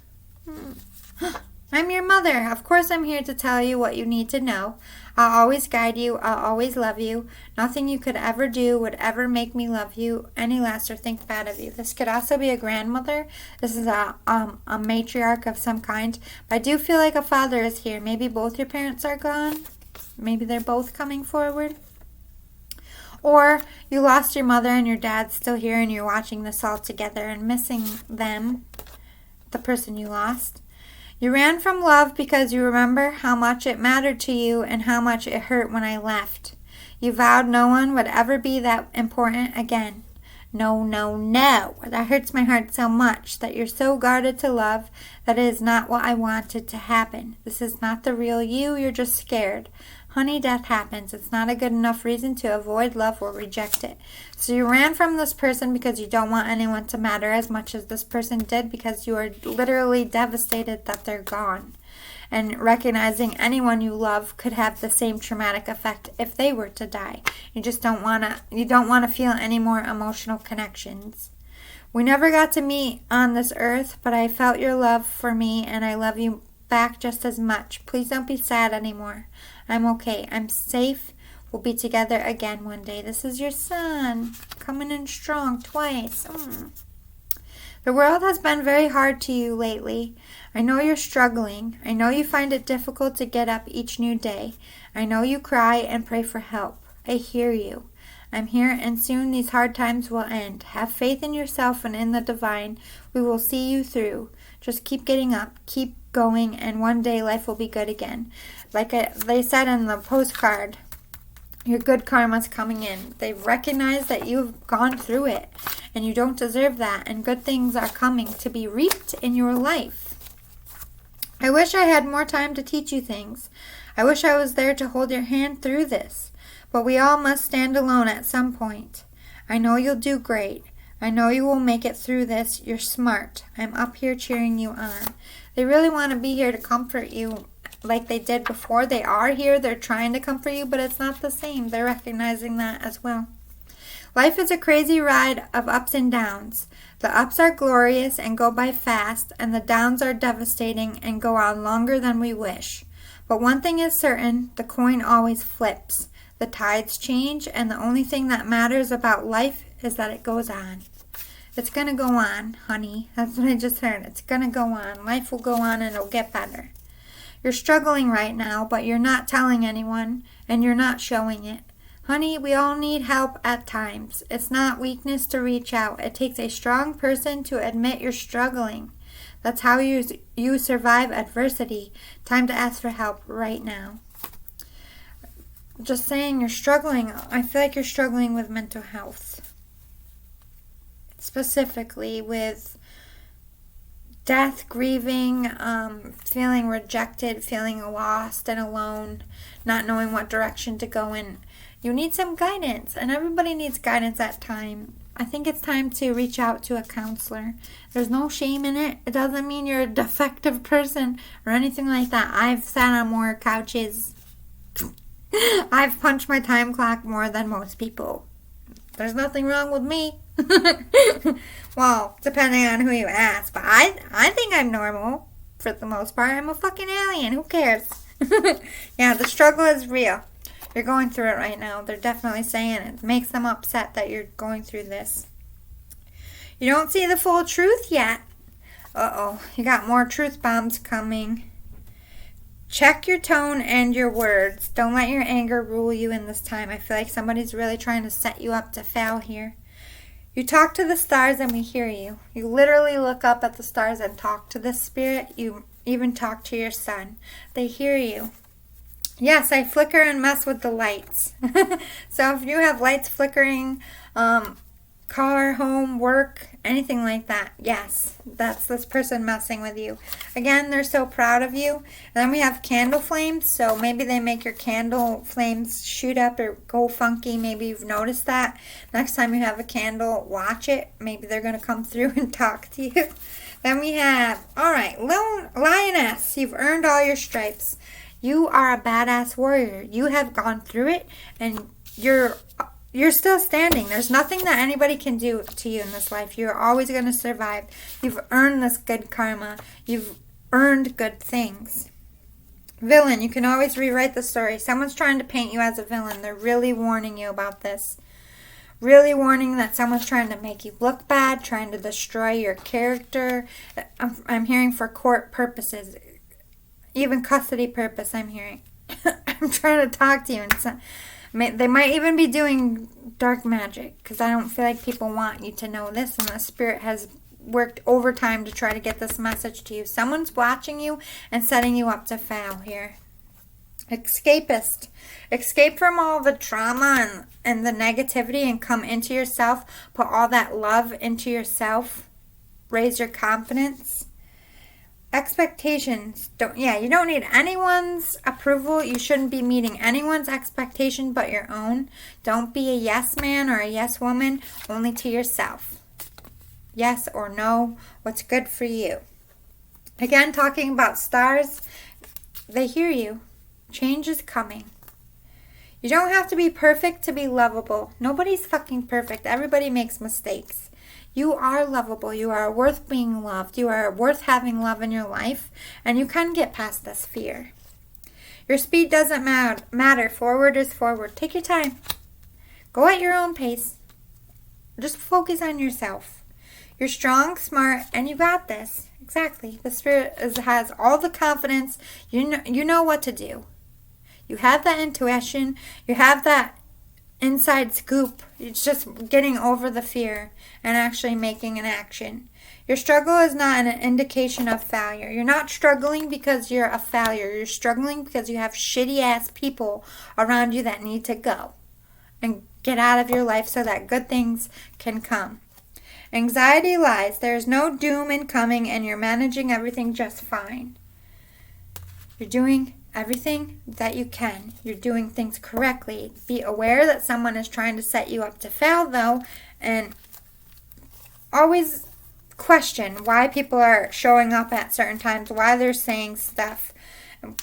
I'm your mother. Of course I'm here to tell you what you need to know. I'll always guide you. I'll always love you. Nothing you could ever do would ever make me love you any less or think bad of you. This could also be a grandmother. This is a matriarch of some kind. But I do feel like a father is here. Maybe both your parents are gone. Maybe they're both coming forward. Or you lost your mother and your dad's still here and you're watching this all together and missing them, the person you lost. You ran from love because you remember how much it mattered to you and how much it hurt when I left. You vowed no one would ever be that important again. No, no, no. That hurts my heart so much that you're so guarded to love that it is not what I wanted to happen. This is not the real you. You're just scared. Honey, death happens. It's not a good enough reason to avoid love or reject it. So you ran from this person because you don't want anyone to matter as much as this person did, because you are literally devastated that they're gone. And recognizing anyone you love could have the same traumatic effect if they were to die. You just don't want to feel any more emotional connections. We never got to meet on this earth, but I felt your love for me and I love you back just as much. Please don't be sad anymore. I'm okay. I'm safe. We'll be together again one day. This is your son coming in strong twice. The world has been very hard to you lately. I know you're struggling. I know you find it difficult to get up each new day. I know you cry and pray for help. I hear you. I'm here, and soon these hard times will end. Have faith in yourself and in the divine. We will see you through. Just keep getting up, keep going, and one day life will be good again. Like they said in the postcard, your good karma's coming in. They recognize that you've gone through it, and you don't deserve that, and good things are coming to be reaped in your life. I wish I had more time to teach you things. I wish I was there to hold your hand through this. But we all must stand alone at some point. I know you'll do great. I know you will make it through this. You're smart. I'm up here cheering you on. They really want to be here to comfort you like they did before. They are here. They're trying to comfort you, but it's not the same. They're recognizing that as well. Life is a crazy ride of ups and downs. The ups are glorious and go by fast, and the downs are devastating and go on longer than we wish. But one thing is certain, the coin always flips. The tides change, and the only thing that matters about life is that it goes on. It's going to go on, honey. That's what I just heard. It's going to go on. Life will go on, and it'll get better. You're struggling right now, but you're not telling anyone, and you're not showing it. Honey, we all need help at times. It's not weakness to reach out. It takes a strong person to admit you're struggling. That's how you survive adversity. Time to ask for help right now. Just saying you're struggling. I feel like you're struggling with mental health. Specifically with death, grieving, feeling rejected, feeling lost and alone, not knowing what direction to go in. You need some guidance, and everybody needs guidance at time. I think it's time to reach out to a counselor. There's no shame in it. It doesn't mean you're a defective person or anything like that. I've sat on more couches. I've punched my time clock more than most people. There's nothing wrong with me. Well, depending on who you ask. But I think I'm normal for the most part. I'm a fucking alien. Who cares? Yeah, the struggle is real. You're going through it right now. They're definitely saying it makes them upset that you're going through this. You don't see the full truth yet. Uh-oh. You got more truth bombs coming. Check your tone and your words. Don't let your anger rule you in this time. I feel like somebody's really trying to set you up to fail here. You talk to the stars and we hear you. You literally look up at the stars and talk to the spirit. You even talk to your son. They hear you. Yes, I flicker and mess with the lights. So if you have lights flickering, car, home, work, anything like that, yes, that's this person messing with you. Again, they're so proud of you. And then we have candle flames, so maybe they make your candle flames shoot up or go funky. Maybe you've noticed that. Next time you have a candle, watch it. Maybe they're going to come through and talk to you. Then we have, all right, lioness, you've earned all your stripes. You are a badass warrior. You have gone through it, and you're still standing. There's nothing that anybody can do to you in this life. You're always going to survive. You've earned this good karma. You've earned good things. Villain, you can always rewrite the story. Someone's trying to paint you as a villain. They're really warning you about this. Really warning that someone's trying to make you look bad, trying to destroy your character. I'm hearing for court purposes. Even custody purpose, I'm hearing. I'm trying to talk to you. And they might even be doing dark magic, because I don't feel like people want you to know this, and the spirit has worked overtime to try to get this message to you. Someone's watching you and setting you up to fail here. Escapist. Escape from all the trauma and the negativity and come into yourself. Put all that love into yourself. Raise your confidence. Expectations. You don't need anyone's approval. You shouldn't be meeting anyone's expectation but your own. Don't be a yes man or a yes woman, only to yourself. Yes or no, what's good for you. Again, talking about stars, they hear you. Change is coming. You don't have to be perfect to be lovable. Nobody's fucking perfect. Everybody makes mistakes. You are lovable. You are worth being loved. You are worth having love in your life. And you can get past this fear. Your speed doesn't matter. Forward is forward. Take your time. Go at your own pace. Just focus on yourself. You're strong, smart, and you got this. Exactly. The spirit has all the confidence. You know what to do. You have that intuition. You have that inside scoop. It's just getting over the fear and actually making an action. Your struggle is not an indication of failure. You're not struggling because you're a failure. You're struggling because you have shitty ass people around you that need to go and get out of your life so that good things can come. Anxiety lies. There's no doom in coming, and you're managing everything just fine. You're doing everything that you can. You're doing things correctly. Be aware that someone is trying to set you up to fail, though, and always question why people are showing up at certain times, why they're saying stuff.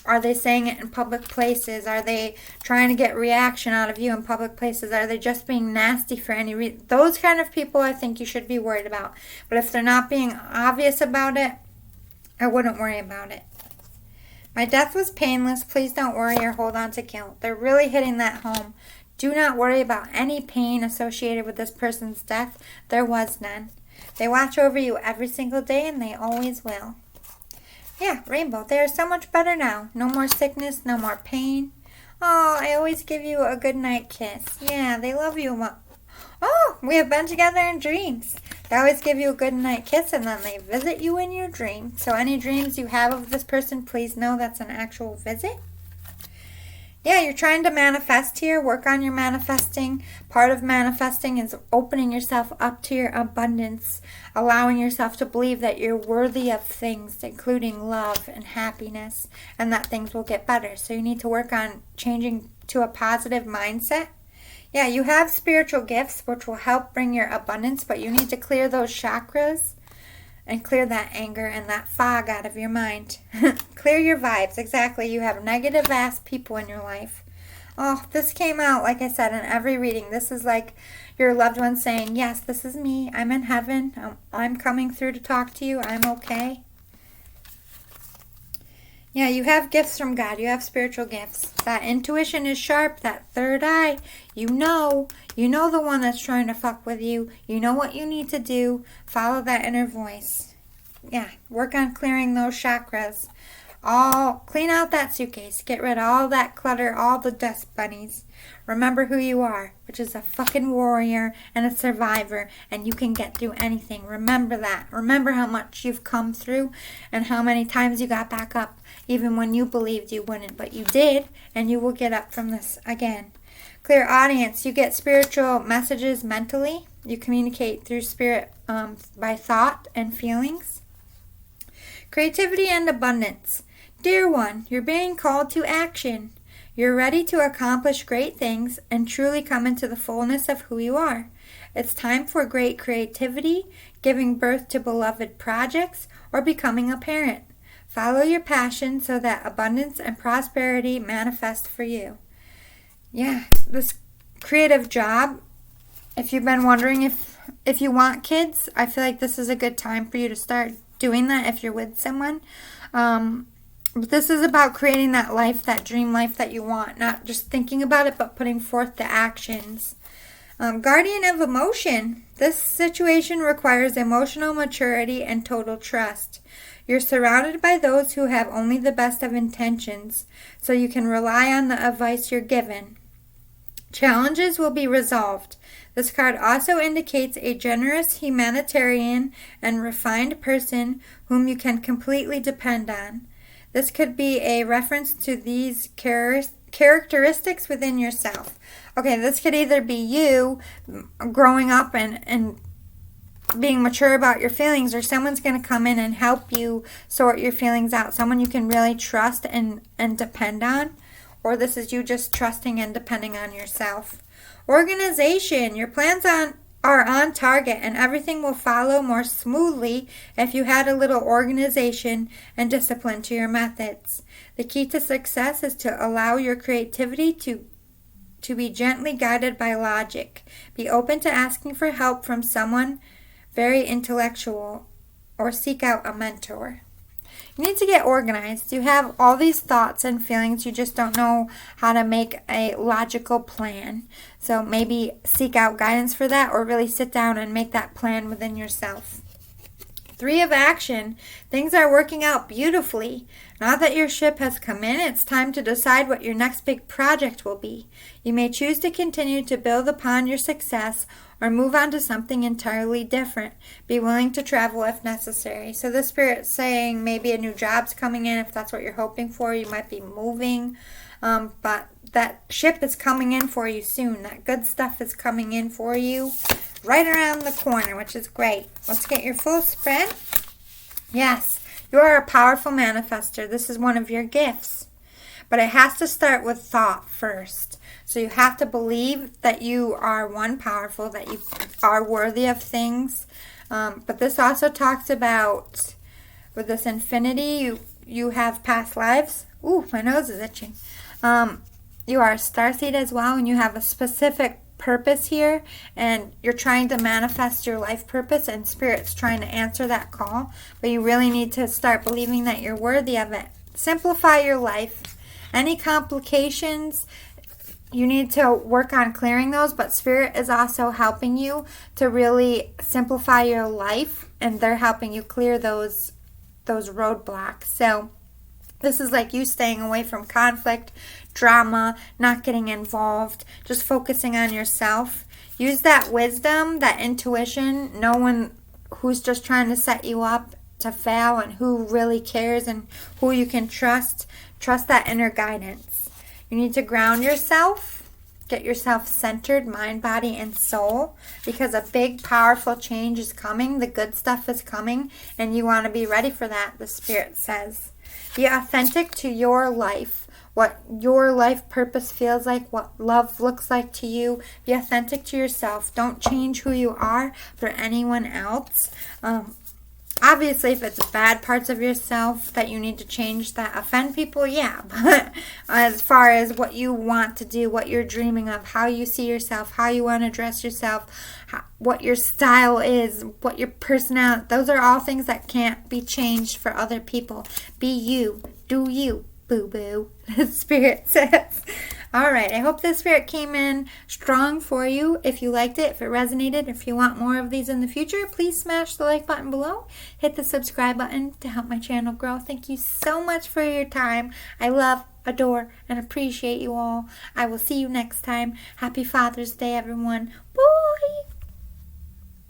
Are they saying it in public places? Are they trying to get reaction out of you in public places? Are they just being nasty for any reason? Those kind of people I think you should be worried about. But if they're not being obvious about it, I wouldn't worry about it. My death was painless. Please don't worry or hold on to guilt. They're really hitting that home. Do not worry about any pain associated with this person's death. There was none. They watch over you every single day, and they always will. Yeah, Rainbow, they are so much better now. No more sickness, no more pain. Oh, I always give you a good night kiss. Yeah, they love you. Oh, we have been together in dreams. They always give you a good night kiss and then they visit you in your dream. So any dreams you have of this person, please know that's an actual visit. Yeah, you're trying to manifest here. Work on your manifesting. Part of manifesting is opening yourself up to your abundance, allowing yourself to believe that you're worthy of things, including love and happiness, and that things will get better. So you need to work on changing to a positive mindset. Yeah, you have spiritual gifts, which will help bring your abundance, but you need to clear those chakras and clear that anger and that fog out of your mind. Clear your vibes. Exactly. You have negative ass people in your life. Oh, this came out, like I said, in every reading. This is like your loved one saying, yes, this is me. I'm in heaven. I'm coming through to talk to you. I'm okay. Yeah, you have gifts from God. You have spiritual gifts. That intuition is sharp. That third eye. You know the one that's trying to fuck with you. You know what you need to do. Follow that inner voice. Yeah, work on clearing those chakras. Clean out that suitcase. Get rid of all that clutter, all the dust bunnies. Remember who you are, which is a fucking warrior and a survivor, and you can get through anything. Remember that. Remember how much you've come through and how many times you got back up, even when you believed you wouldn't, but you did, and you will get up from this again. Clear audience. You get spiritual messages mentally. You communicate through spirit by thought and feelings. Creativity and abundance. Dear one, you're being called to action. You're ready to accomplish great things and truly come into the fullness of who you are. It's time for great creativity, giving birth to beloved projects, or becoming a parent. Follow your passion so that abundance and prosperity manifest for you. Yeah, this creative job, if you've been wondering if you want kids, I feel like this is a good time for you to start doing that if you're with someone. But this is about creating that life, that dream life that you want. Not just thinking about it, but putting forth the actions. Guardian of emotion. This situation requires emotional maturity and total trust. You're surrounded by those who have only the best of intentions, so you can rely on the advice you're given. Challenges will be resolved. This card also indicates a generous, humanitarian, and refined person whom you can completely depend on. This could be a reference to these characteristics within yourself. Okay, this could either be you growing up and being mature about your feelings, or someone's going to come in and help you sort your feelings out. Someone you can really trust and depend on. Or this is you just trusting and depending on yourself. Organization. Your plans are on target and everything will follow more smoothly if you had a little organization and discipline to your methods. The key to success is to allow your creativity to be gently guided by logic. Be open to asking for help from someone very intellectual or seek out a mentor. You need to get organized. You have all these thoughts and feelings. You just don't know how to make a logical plan. So maybe seek out guidance for that, or really sit down and make that plan within yourself. 3 of action. Things are working out beautifully. Now that your ship has come in, it's time to decide what your next big project will be. You may choose to continue to build upon your success or move on to something entirely different. Be willing to travel if necessary. So the Spirit's saying maybe a new job's coming in. If that's what you're hoping for, you might be moving. But that ship is coming in for you soon. That good stuff is coming in for you right around the corner, which is great. Let's get your full spread. Yes, you are a powerful manifester. This is one of your gifts. But it has to start with thought first. So you have to believe that you are powerful, that you are worthy of things. But this also talks about, with this infinity, you have past lives. Ooh, my nose is itching. You are a starseed as well, and you have a specific purpose here, and you're trying to manifest your life purpose, and Spirit's trying to answer that call. But you really need to start believing that you're worthy of it. Simplify your life. Any complications, you need to work on clearing those, but Spirit is also helping you to really simplify your life, and they're helping you clear those roadblocks. So This is like you staying away from conflict, drama, not getting involved, just focusing on yourself. Use that wisdom, that intuition, knowing who's just trying to set you up to fail and who really cares and who you can trust. Trust that inner guidance. You need to ground yourself. Get yourself centered, mind, body, and soul, because a big, powerful change is coming. The good stuff is coming, and you want to be ready for that, the Spirit says. Be authentic to your life, what your life purpose feels like, what love looks like to you. Be authentic to yourself. Don't change who you are for anyone else. Obviously, if it's bad parts of yourself that you need to change that offend people, yeah. But as far as what you want to do, what you're dreaming of, how you see yourself, how you want to dress yourself, what your style is, what your personality, those are all things that can't be changed for other people. Be you. Do you. Boo-boo. The Spirit says. All right, I hope the Spirit came in strong for you. If you liked it, if it resonated, if you want more of these in the future, please smash the like button below. Hit the subscribe button to help my channel grow. Thank you so much for your time. I love, adore, and appreciate you all. I will see you next time. Happy Father's Day, everyone. Boo!